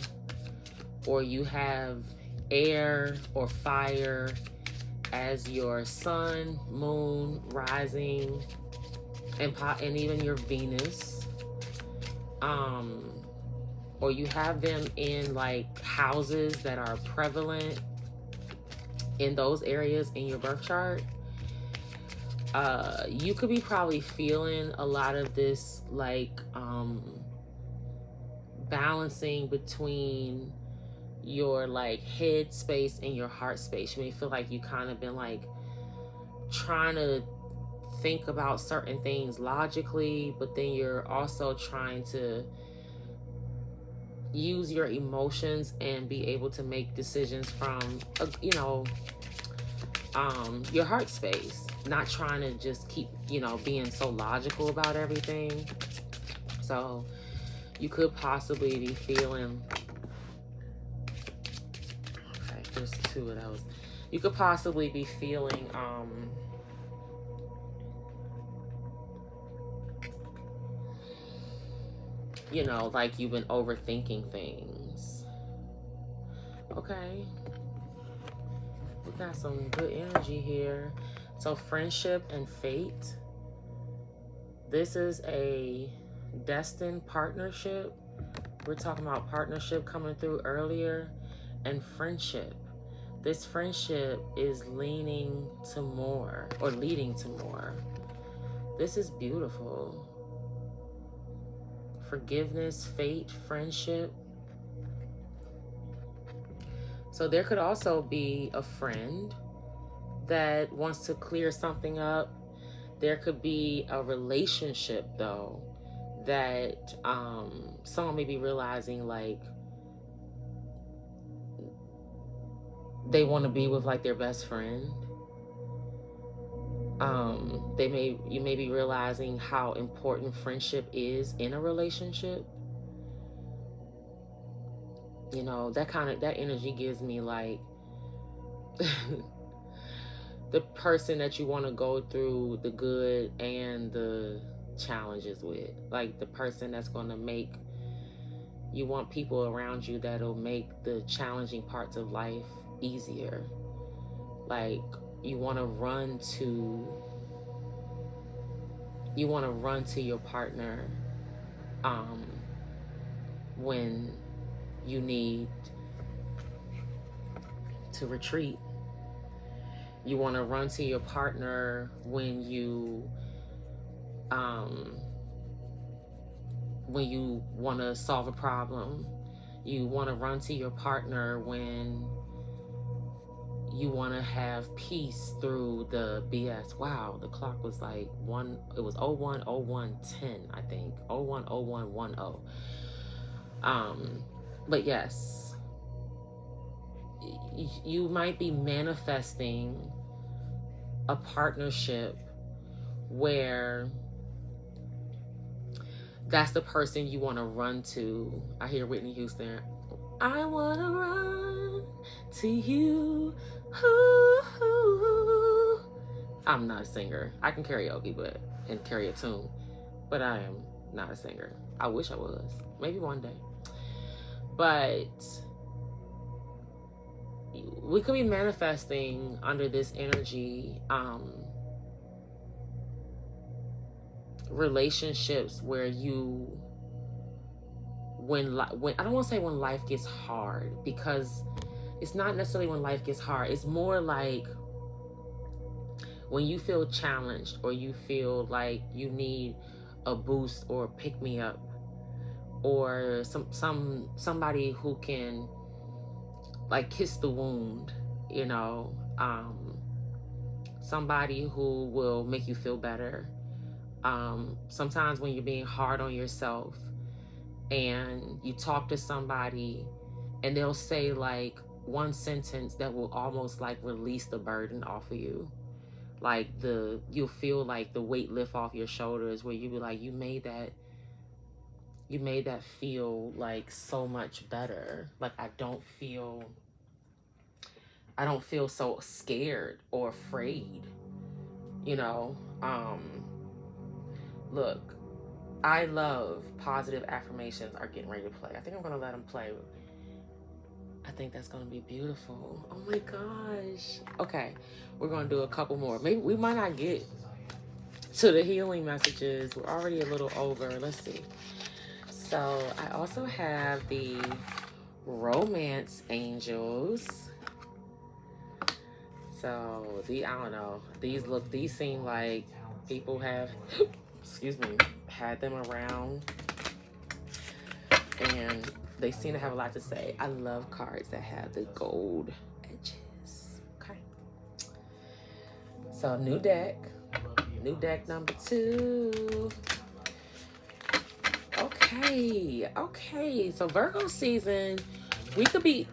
[SPEAKER 1] or you have air or fire as your sun, moon, rising, and even your Venus, or you have them in like houses that are prevalent in those areas in your birth chart, you could be probably feeling a lot of this like balancing between your like head space and your heart space. You may feel like you kind of been like trying to think about certain things logically, but then you're also trying to use your emotions and be able to make decisions from you know, your heart space, not trying to just keep, you know, being so logical about everything. So you could possibly be feeling, okay, there's two of those. You could possibly be feeling you know, like you've been overthinking things. Okay, we got some good energy here. So friendship and fate. This is a destined partnership. We're talking about partnership coming through earlier, and friendship. This friendship is leaning to more, or leading to more. This is beautiful. Forgiveness, fate, friendship. So there could also be a friend that wants to clear something up. There could be a relationship, though, that someone may be realizing, like, they want to be with, like, their best friend. You may be realizing how important friendship is in a relationship. You know, that energy gives me, like, the person that you want to go through the good and the challenges with. Like, the person that's going to make, you want people around you that'll make the challenging parts of life easier. Like, you want to run to your partner when you need to retreat. You want to run to your partner when you want to solve a problem. You want to run to your partner when you want to have peace through the BS. Wow, the clock was like it was 01:01:10, I think. 01:01:10. But yes, you might be manifesting a partnership where that's the person you want to run to. I hear Whitney Houston. I want to run to you. Ooh. I'm not a singer. I can karaoke and carry a tune, but I am not a singer. I wish I was. Maybe one day. But we could be manifesting under this energy relationships where when I don't want to say when life gets hard, because it's not necessarily when life gets hard. It's more like when you feel challenged, or you feel like you need a boost or a pick me up, or somebody who can, like, kiss the wound, you know, somebody who will make you feel better. Sometimes when you're being hard on yourself and you talk to somebody and they'll say, like, one sentence that will almost, like, release the burden off of you. Like, you'll feel like the weight lift off your shoulders, where you be like, you made that feel like so much better. Like, I don't feel so scared or afraid, you know. Look, I love positive affirmations are getting ready to play. I think I'm going to let them play. I think that's going to be beautiful. Oh my gosh. Okay, we're going to do a couple more. Maybe we might not get to the healing messages. We're already a little over. Let's see. So I also have the romance angels. So I don't know. These seem like people have, excuse me, had them around, and they seem to have a lot to say. I love cards that have the gold edges. Okay. So new deck number 2. Okay. So Virgo season, we could be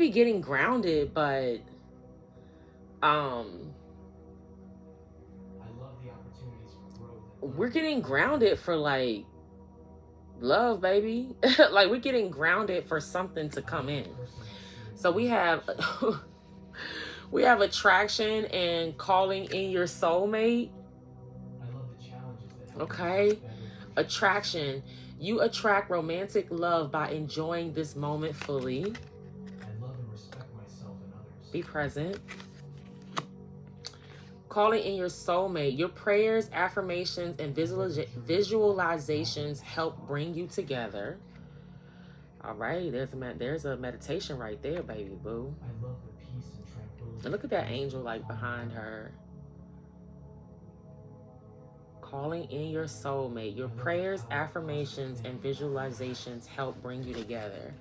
[SPEAKER 1] getting grounded, but we're getting grounded for, like, love, baby. Like, we're getting grounded for something to come in. So we have attraction and calling in your soulmate. Okay. Attraction. You attract romantic love by enjoying this moment fully. Be present. Calling in your soulmate. Your prayers, affirmations, and visualizations help bring you together. All right, there's a meditation right there, baby boo. I love the peace and tranquility. And look at that angel, like, behind her. Calling in your soulmate. Your prayers, affirmations, and visualizations help bring you together.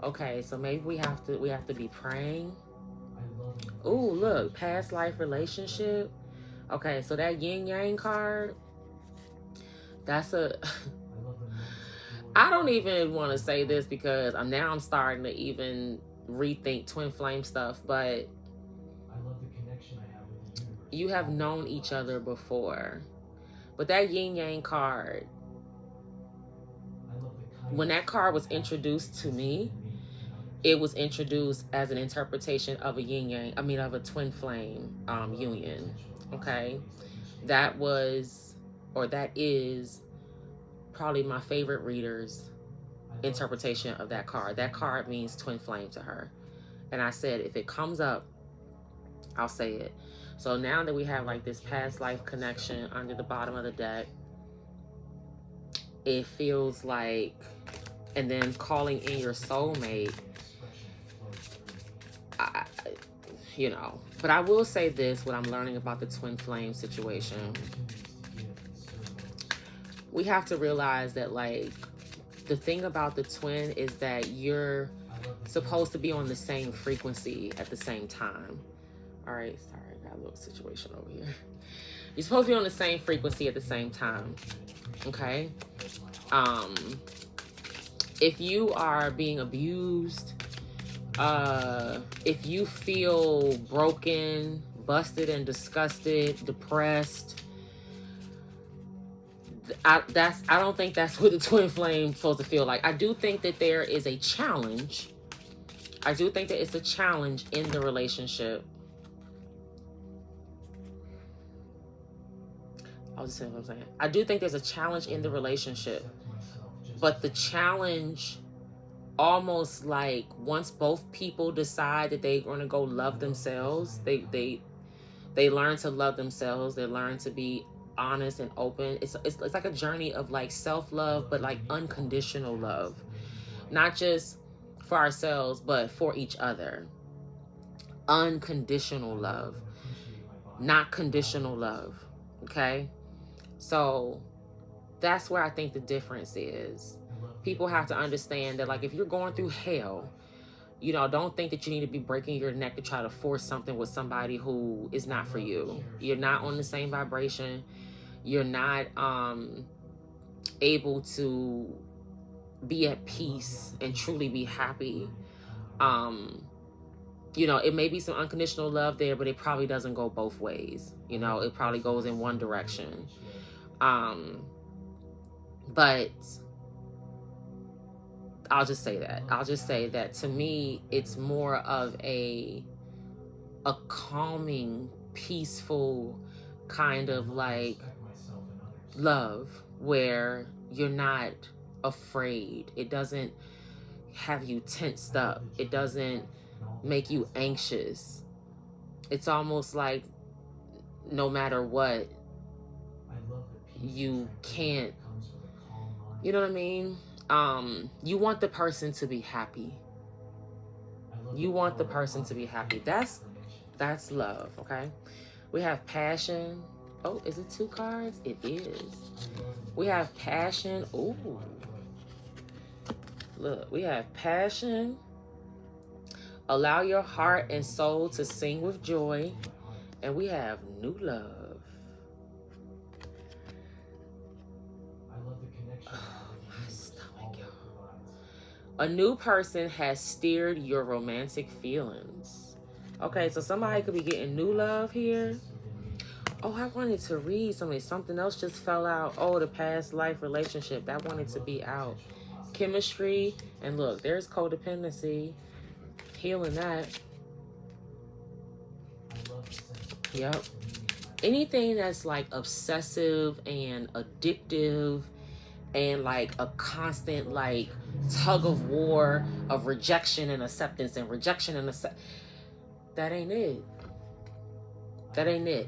[SPEAKER 1] Okay, so maybe we have to be praying. I love Ooh, look, past life relationship. Okay, so that yin yang card, that's a I don't even want to say this because I'm starting to even rethink twin flame stuff, but you have known each other before. But that yin yang card, when that card was introduced to me, it was introduced as an interpretation of a yin yang, of a twin flame union. Okay, that is probably my favorite reader's interpretation of that card. That card means twin flame to her. And I said, if it comes up, I'll say it. So now that we have like this past life connection under the bottom of the deck, it feels like, and then calling in your soulmate, but I will say this, what I'm learning about the twin flame situation. We have to realize that, like, the thing about the twin is that you're supposed to be on the same frequency at the same time. All right, sorry, I got a little situation over here. You're supposed to be on the same frequency at the same time, okay? If you are being abused, if you feel broken, busted and disgusted, depressed, I don't think that's what the twin flame is supposed to feel like. I do think that there is a challenge. I do think that it's a challenge in the relationship. I'll just say what I'm saying. I do think there's a challenge in the relationship. But the challenge, almost like once both people decide that they're going to go love themselves, they learn to love themselves, they learn to be honest and open. It's like a journey of like self-love, but like unconditional love. Not just for ourselves, but for each other. Unconditional love. Not conditional love. Okay? So that's where I think the difference is. People have to understand that, like, if you're going through hell, don't think that you need to be breaking your neck to try to force something with somebody who is not for you. You're not on the same vibration. You're not able to be at peace and truly be happy. It may be some unconditional love there, but it probably doesn't go both ways. It probably goes in one direction. But I'll just say that to me, it's more of a calming, peaceful kind of like love where you're not afraid. It doesn't have you tensed up. It doesn't make you anxious. It's almost like no matter what, you can't, you know what I mean? You want the person to be happy. You want the person to be happy. That's love, okay? We have passion. Oh, is it 2 cards? It is. We have passion. Ooh. Look, we have passion. Allow your heart and soul to sing with joy. And we have new love. A new person has steered your romantic feelings. Okay, so somebody could be getting new love here. Oh, I wanted to read something. Something else just fell out. Oh, the past life relationship. That wanted to be out. Chemistry. And look, there's codependency. Healing that. Yep. Anything that's like obsessive and addictive and like a constant like tug of war of rejection and acceptance and rejection and that ain't it. That ain't it.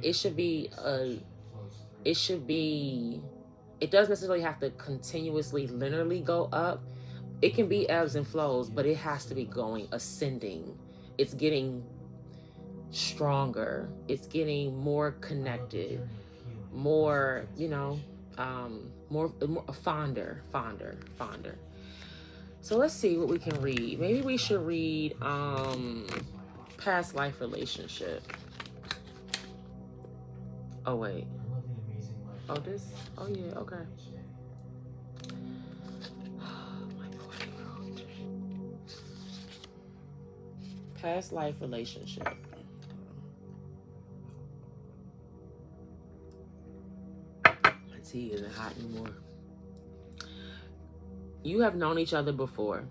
[SPEAKER 1] It doesn't necessarily have to continuously linearly go up. It can be ebbs and flows, but it has to be going ascending. It's getting stronger. It's getting more connected, more, more fonder. So let's see what we can read. Maybe we should read Past life relationship. Oh, wait. Oh, this? Oh, yeah, okay. Past life relationship. My tea isn't hot anymore. You have known each other before.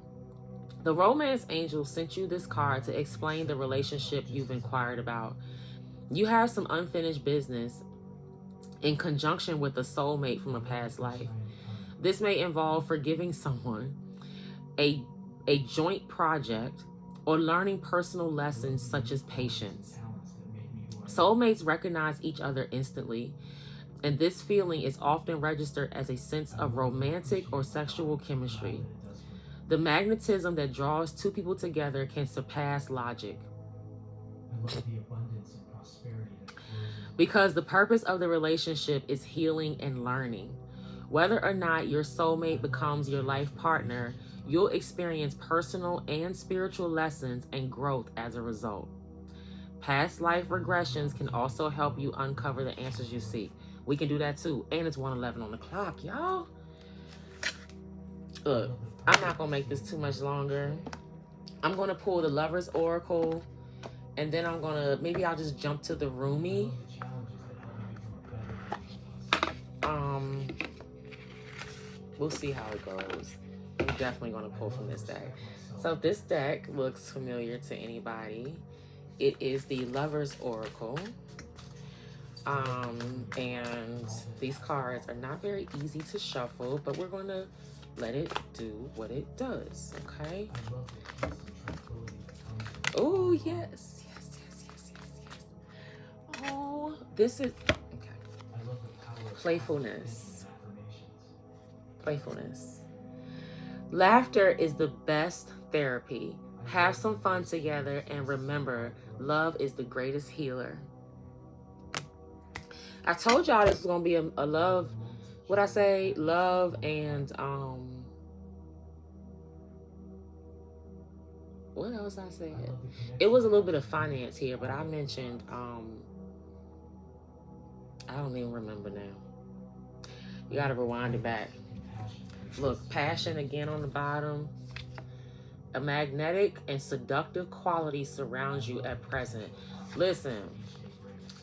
[SPEAKER 1] The romance angel sent you this card to explain the relationship you've inquired about. You have some unfinished business in conjunction with a soulmate from a past life. This may involve forgiving someone, a joint project, or learning personal lessons such as patience. Soulmates recognize each other instantly, and this feeling is often registered as a sense of romantic or sexual chemistry. The magnetism that draws two people together can surpass logic. Because the purpose of the relationship is healing and learning. Whether or not your soulmate becomes your life partner, you'll experience personal and spiritual lessons and growth as a result. Past life regressions can also help you uncover the answers you seek. We can do that too. And it's 1:11 on the clock, y'all. Look, I'm not going to make this too much longer. I'm going to pull the Lover's Oracle. And then I'm going to, maybe I'll just jump to the Rumi. We'll see how it goes. I'm definitely going to pull from this deck. So this deck looks familiar to anybody. It is the Lover's Oracle. And these cards are not very easy to shuffle, but we're going to let it do what it does, okay? Oh, yes. Oh, this is, okay. Playfulness. Laughter is the best therapy. Have some fun together, and remember, love is the greatest healer. I told y'all this was going to be a love, what I say, love and, what else I said? It was a little bit of finance here, but I mentioned, I don't even remember now. You got to rewind it back. Look, passion again on the bottom. A magnetic and seductive quality surrounds you at present. Listen,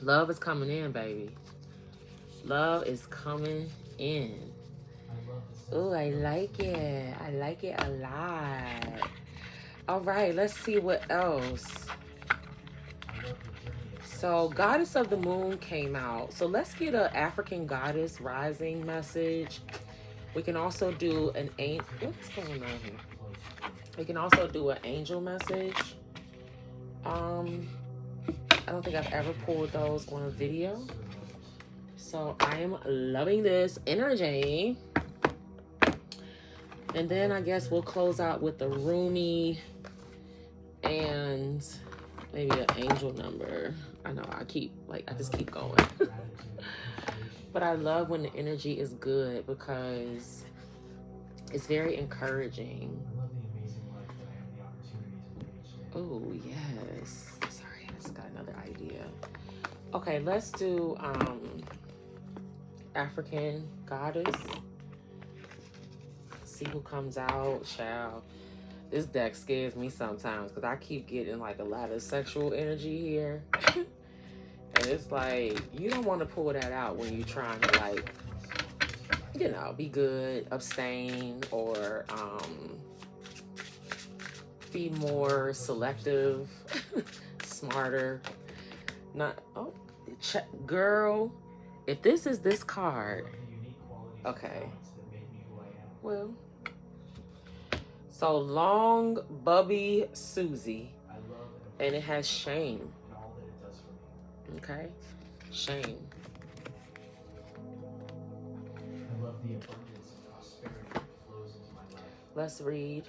[SPEAKER 1] love is coming in, baby. Love is coming in. Oh, I like it. I like it a lot. All right, let's see what else. So, Goddess of the Moon came out. So, let's get an African Goddess Rising message. We can also do an angel. What's going on here? We can also do an angel message. I don't think I've ever pulled those on a video. So I am loving this energy. And then I guess we'll close out with the Rumi and maybe an angel number. I know I just keep going. But I love when the energy is good because it's very encouraging. Oh, yes. Sorry, I just got another idea. Okay, let's do African Goddess. See who comes out, child. This deck scares me sometimes because I keep getting like a lot of sexual energy here. And it's like, you don't want to pull that out when you're trying to, like, you know, be good, abstain, or be more selective, smarter. Not, oh, girl, if this is this card, okay. Well, so long, Bubby Susie, and it has shame. Okay, shame.
[SPEAKER 2] I love the abundance and prosperity that flows into my life.
[SPEAKER 1] Let's read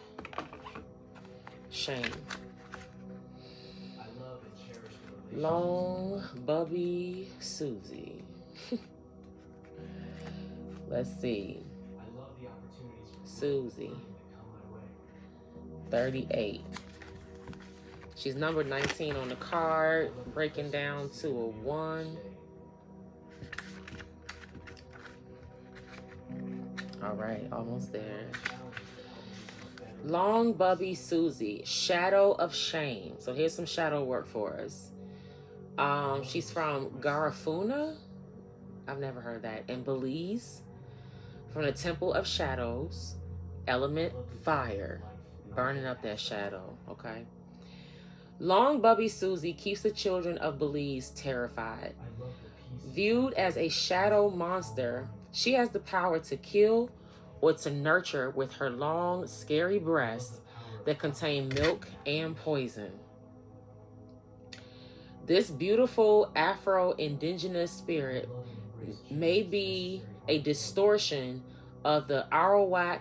[SPEAKER 1] shame.
[SPEAKER 2] I love and cherish the relationships.
[SPEAKER 1] Long Bubby Susie. Let's see.
[SPEAKER 2] I love the opportunities for
[SPEAKER 1] Susie.
[SPEAKER 2] that come my way.
[SPEAKER 1] 38. She's number 19 on the card, breaking down to a 1. All right, almost there. Long Bubby Susie, Shadow of Shame. So here's some shadow work for us. She's from Garifuna. I've never heard that. In Belize. From the Temple of Shadows. Element fire. Burning up that shadow. Okay. Long Bubby Susie keeps the children of Belize terrified. Viewed as a shadow monster, she has the power to kill or to nurture with her long, scary breasts that contain milk and poison. This beautiful Afro-Indigenous spirit may be a distortion of the Arawak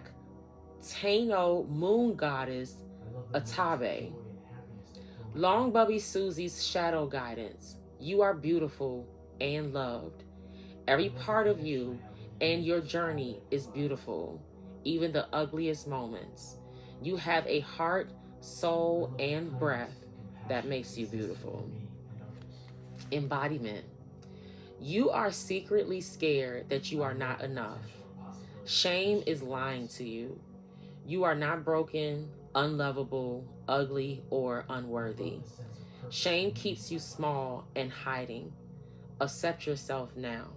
[SPEAKER 1] Taino moon goddess Atabe. Long Bubby Susie's shadow guidance. You are beautiful and loved. Every part of you and your journey is beautiful, even the ugliest moments. You have a heart, soul, and breath that makes you beautiful. Embodiment. You are secretly scared that you are not enough. Shame is lying to you. You are not broken, unlovable, ugly, or unworthy. Shame keeps you small and hiding. Accept yourself now.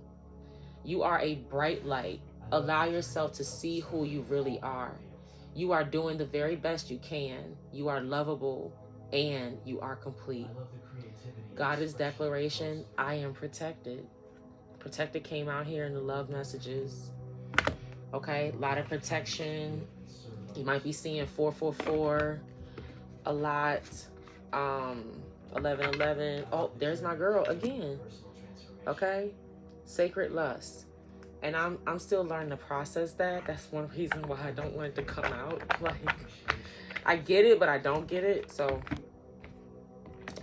[SPEAKER 1] You are a bright light. Allow yourself to see who you really are. You are doing the very best you can. You are lovable and you are complete. Goddess declaration, I am protected. Protected came out here in the love messages. Okay, a lot of protection. You might be seeing 444 a lot. 1111. Oh, there's my girl again. Okay, sacred lust. And I'm still learning to process that. That's one reason why I don't want it to come out. Like, I get it, but I don't get it. So,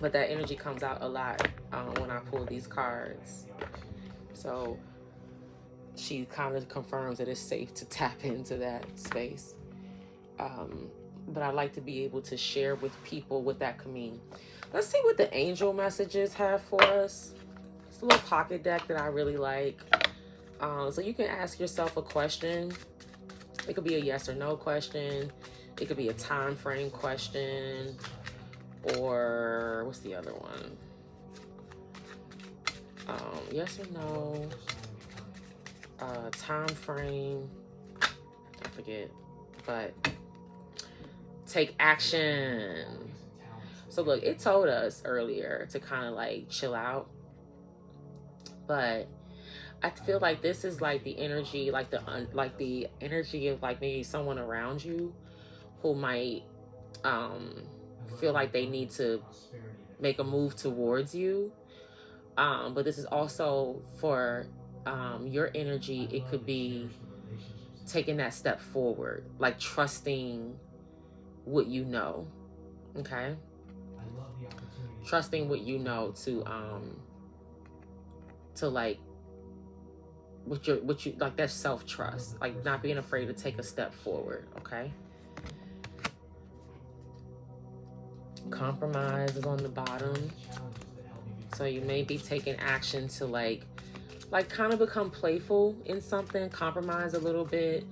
[SPEAKER 1] but that energy comes out a lot when I pull these cards. So she kind of confirms that it's safe to tap into that space. But I like to be able to share with people what that could mean. Let's see what the angel messages have for us. It's a little pocket deck that I really like. So you can ask yourself a question. It could be a yes or no question. It could be a time frame question. Or what's the other one? Yes or no. Time frame. I forget. But take action. So look, it told us earlier to kind of like chill out. But I feel like this is like the energy, like the energy of like maybe someone around you who might feel like they need to make a move towards you. But this is also for your energy. It could be taking that step forward, like trusting what you know. Okay, trusting what you know to like what you like, that self-trust, like not being afraid to take a step forward. Okay, compromise is on the bottom, so you may be taking action to like kind of become playful in something, compromise a little bit,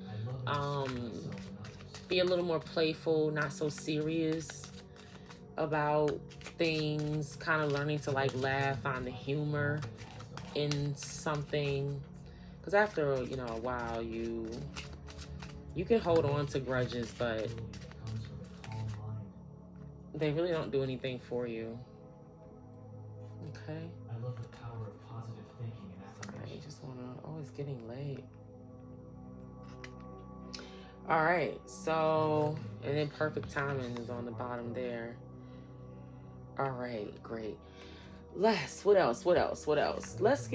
[SPEAKER 1] be a little more playful, not so serious about things, kind of learning to like laugh, find the humor in something. Because after, a while, you can hold on to grudges, but they really don't do anything for you. Okay.
[SPEAKER 2] I love the power of positive thinking and affirmation.
[SPEAKER 1] I just wanna. Oh, it's getting late. All right. So, and then perfect timing is on the bottom there. All right. Great. What else? Let's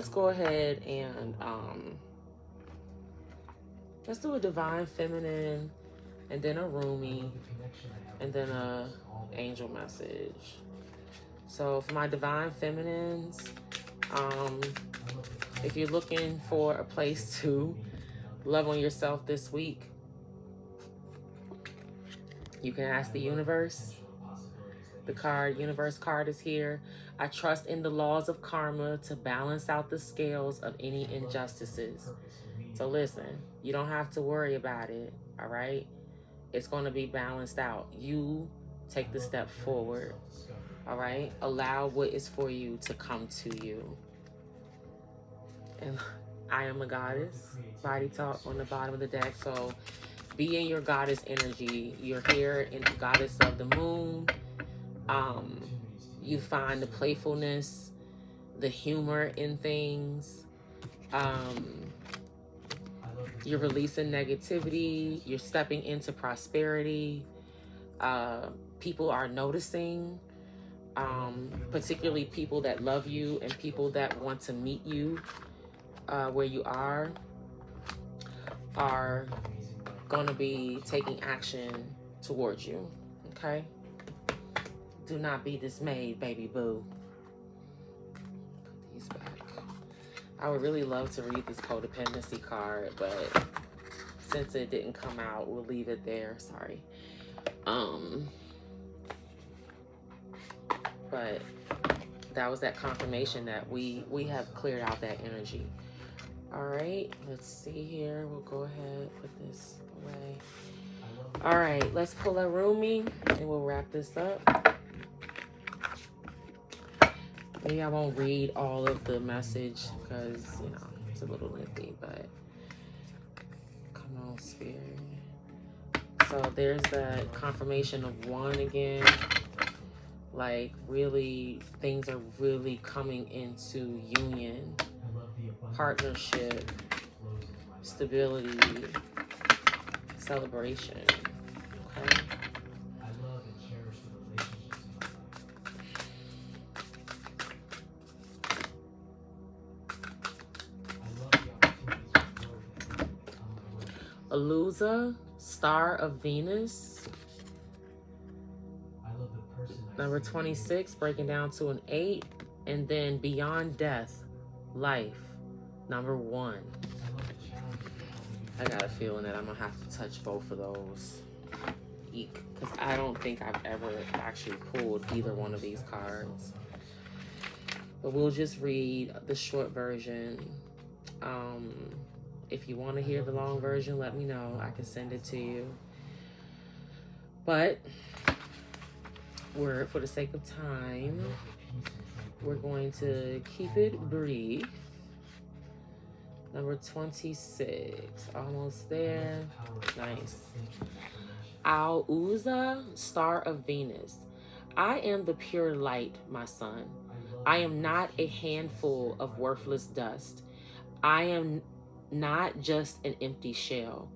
[SPEAKER 1] go ahead and let's do a divine feminine, and then a Rumi, and then a angel message. So for my divine feminines, if you're looking for a place to love on yourself this week, you can ask the universe, The card, universe card, is here. I trust in the laws of karma to balance out the scales of any injustices. So listen, you don't have to worry about it, all right? It's going to be balanced out. You take the step forward, all right? Allow what is for you to come to you. And I am a goddess. Body talk on the bottom of the deck. So be in your goddess energy. You're here in the goddess of the moon. You find the playfulness, the humor in things. You're releasing negativity. You're stepping into prosperity. People are noticing, particularly people that love you and people that want to meet you where you are going to be taking action towards you, okay? Do not be dismayed, baby boo. Put these back. I would really love to read this codependency card, but since it didn't come out, we'll leave it there. Sorry. But that was that confirmation that we have cleared out that energy. All right, let's see here. We'll go ahead, put this away. All right, let's pull a Rumi and we'll wrap this up. Maybe I won't read all of the message because, you know, it's a little lengthy, but come on, Spirit. So there's the confirmation of one again. Like, really, things are really coming into union, partnership, stability, celebration. Okay. Aluza, Star of Venus. Number 26, breaking down to an 8. And then Beyond Death, Life, number 1. I got a feeling that I'm going to have to touch both of those. Eek. Because I don't think I've ever actually pulled either one of these cards. But we'll just read the short version. If you want to hear the long version, let me know. I can send it to you. But for the sake of time, we're going to keep it brief. Number 26, almost there. Nice. Auza, Star of Venus. I am the pure light, my son. I am not a handful of worthless dust. I am not just an empty shell.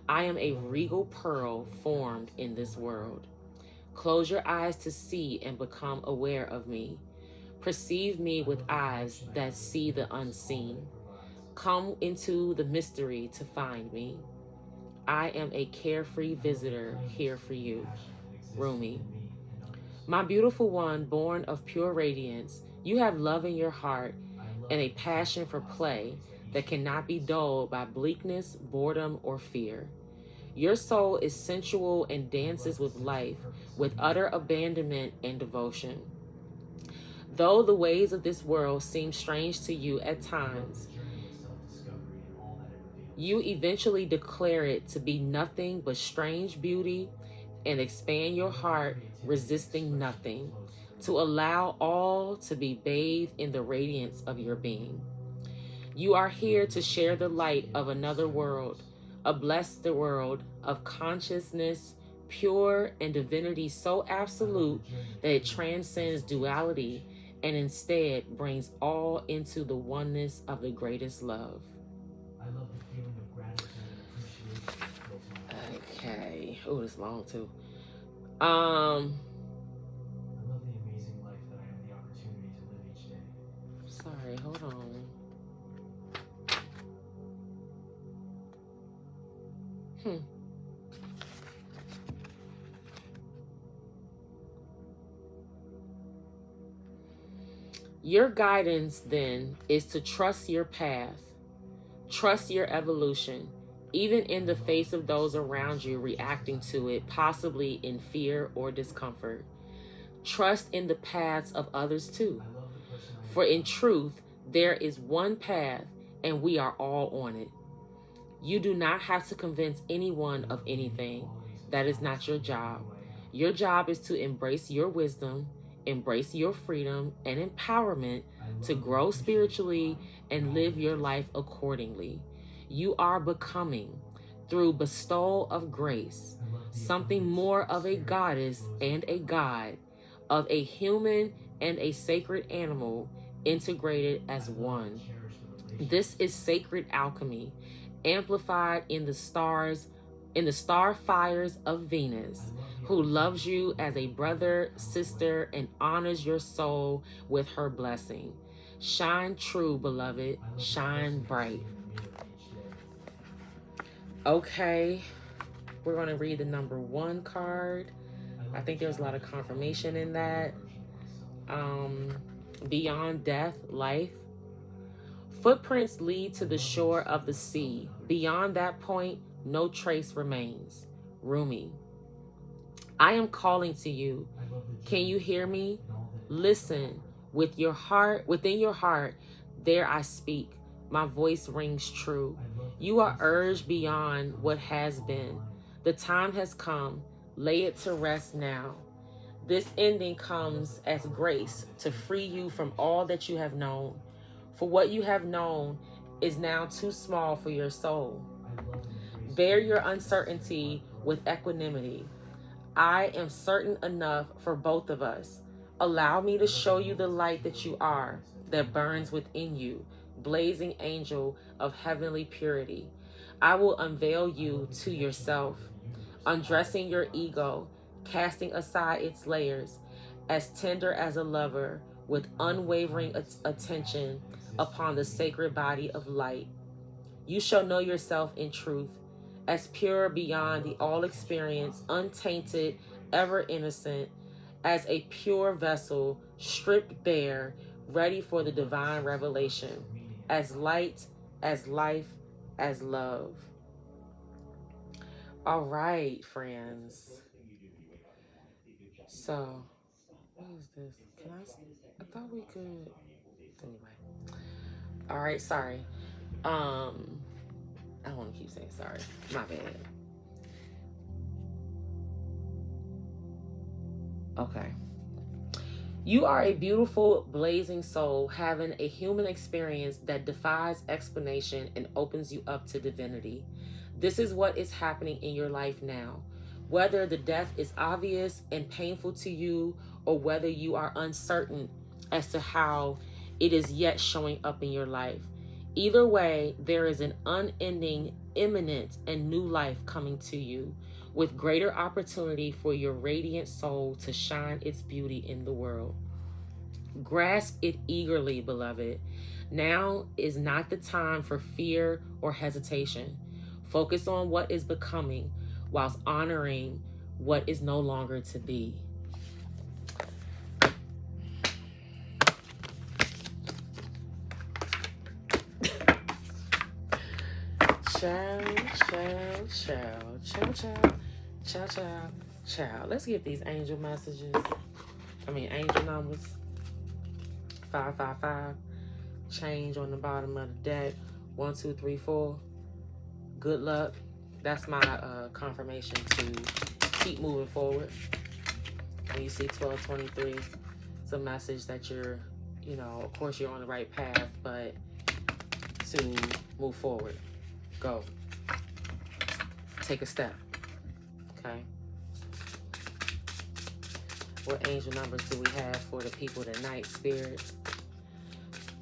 [SPEAKER 1] I am a regal pearl formed in this world. Close your eyes to see and become aware of me. Perceive me with eyes that see the unseen. Come into the mystery to find me. I am a carefree visitor here for you. Rumi. My beautiful one, born of pure radiance, you have love in your heart and a passion for play that cannot be dulled by bleakness, boredom, or fear. Your soul is sensual and dances with life, with utter abandonment and devotion. Though the ways of this world seem strange to you at times, you eventually declare it to be nothing but strange beauty and expand your heart, resisting nothing, to allow all to be bathed in the radiance of your being. You are here to share the light of another world, a blessed world of consciousness, pure and divinity so absolute that it transcends duality and instead brings all into the oneness of the greatest love. I love the feeling of gratitude and appreciation. Okay. Oh, it's long too. I love the amazing life that I have the opportunity to live each day. Sorry, hold on. Your guidance then is to trust your path, trust your evolution, even in the face of those around you reacting to it, possibly in fear or discomfort. Trust in the paths of others too. For in truth, there is one path, and we are all on it. You do not have to convince anyone of anything. That is not your job. Your job is to embrace your wisdom, embrace your freedom and empowerment to grow spiritually and live your life accordingly. You are becoming, through bestowal of grace, something more of a goddess and a god, of a human and a sacred animal integrated as one. This is sacred alchemy, amplified in the stars, in the star fires of Venus, who loves you as a brother, sister, and honors your soul with her blessing. Shine true, beloved. Shine bright. Okay, we're going to read the number 1 card. I think there's a lot of confirmation in that. Beyond death, life. Footprints lead to the shore of the sea. Beyond that point, no trace remains. Rumi. I am calling to you. Can you hear me? Listen. With your heart, within your heart, there I speak. My voice rings true. You are urged beyond what has been. The time has come. Lay it to rest now. This ending comes as grace to free you from all that you have known. For what you have known is now too small for your soul. Bear your uncertainty with equanimity. I am certain enough for both of us. Allow me to show you the light that you are, that burns within you, blazing angel of heavenly purity. I will unveil you to yourself, undressing your ego, casting aside its layers, as tender as a lover, with unwavering attention upon the sacred body of light. You shall know yourself in truth, as pure beyond the all experience, untainted, ever innocent, as a pure vessel, stripped bare, ready for the divine revelation, as light, as life, as love. All right, friends. So, what is this? I thought we could. Anyway. All right, sorry. I don't want to keep saying sorry. My bad. Okay. You are a beautiful, blazing soul having a human experience that defies explanation and opens you up to divinity. This is what is happening in your life now. Whether the death is obvious and painful to you, or whether you are uncertain as to how it is yet showing up in your life. Either way, there is an unending, imminent, and new life coming to you, with greater opportunity for your radiant soul to shine its beauty in the world. Grasp it eagerly, beloved. Now is not the time for fear or hesitation. Focus on what is becoming, whilst honoring what is no longer to be. Ciao, ciao, ciao, ciao, ciao, ciao, ciao, ciao. Let's get these angel messages. Angel numbers. 555. Change on the bottom of the deck. 1, 2, 3, 4. Good luck. That's my confirmation to keep moving forward. When you see 1223, it's a message that you're, of course you're on the right path, but to move forward. Go. Take a step. Okay. What angel numbers do we have for the people tonight, Spirit?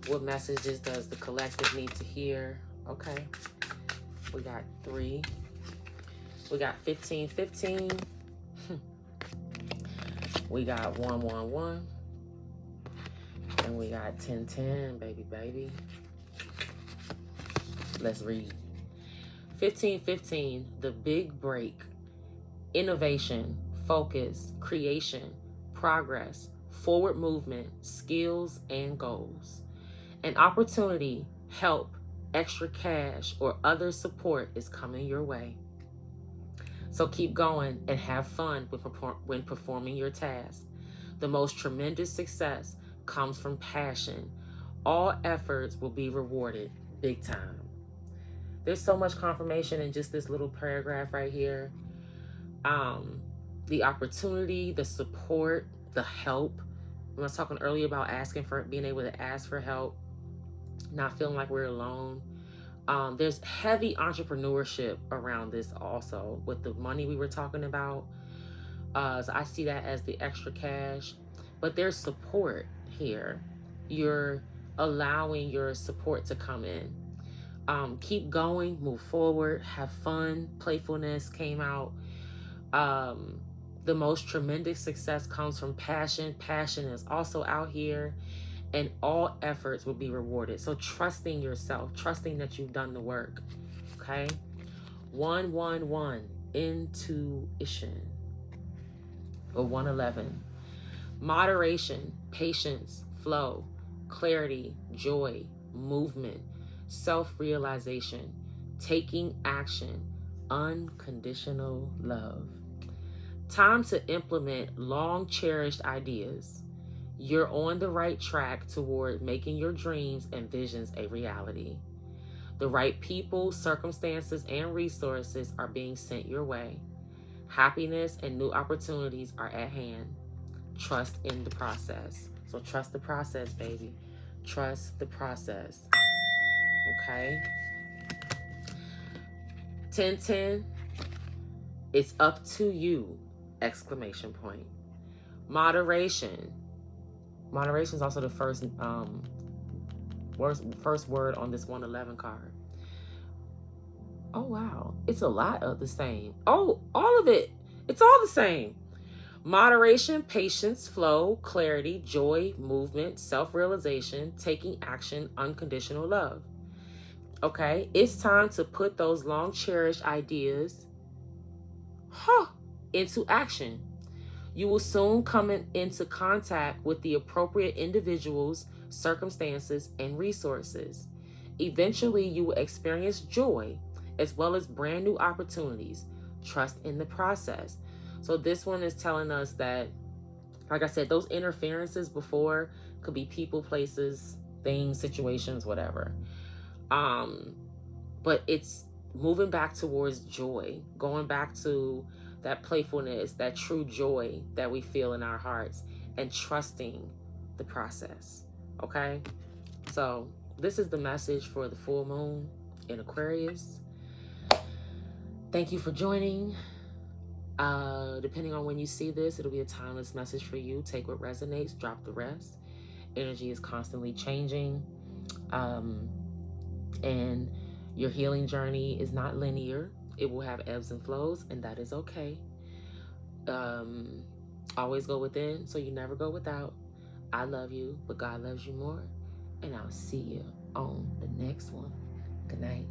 [SPEAKER 1] What messages does the collective need to hear? Okay. We got 3. We got 1515. We got 111. And we got 1010, baby. Let's read. 1515, the big break. Innovation, focus, creation, progress, forward movement, skills, and goals. An opportunity, help, extra cash, or other support is coming your way. So keep going and have fun when performing your task. The most tremendous success comes from passion. All efforts will be rewarded big time. There's so much confirmation in just this little paragraph right here. The opportunity, the support, the help. I was talking earlier about being able to ask for help, not feeling like we're alone. There's heavy entrepreneurship around this also with the money we were talking about. So I see that as the extra cash, but there's support here. You're allowing your support to come in. Keep going, move forward, have fun. Playfulness came out. The most tremendous success comes from passion. Passion is also out here, and all efforts will be rewarded. So trusting yourself, trusting that you've done the work. Okay. 111, intuition. Or 111. Moderation, patience, flow, clarity, joy, movement, self-realization, taking action, unconditional love. Time to implement long-cherished ideas. You're on the right track toward making your dreams and visions a reality. The right people, circumstances, and resources are being sent your way. Happiness and new opportunities are at hand. Trust in the process. So trust the process, baby. Trust the process. Okay? 1010, it's up to you! Exclamation point. Moderation. Moderation is also the first word on this 111 card. Oh, wow. It's a lot of the same. Oh, all of it. It's all the same. Moderation, patience, flow, clarity, joy, movement, self-realization, taking action, unconditional love. Okay, it's time to put those long-cherished ideas into action. You will soon come into contact with the appropriate individuals, circumstances, and resources. Eventually, you will experience joy as well as brand new opportunities. Trust in the process. So this one is telling us that, like I said, those interferences before could be people, places, things, situations, whatever. But it's moving back towards joy, going back to that playfulness, that true joy that we feel in our hearts, and trusting the process. Okay? So this is the message for the full moon in Aquarius. Thank you for joining. Depending on when you see this, it'll be a timeless message for you. Take what resonates, drop the rest. Energy is constantly changing. And your healing journey is not linear. It will have ebbs and flows, and that is okay. Always go within, so you never go without. I love you, but God loves you more. And I'll see you on the next one. Good night.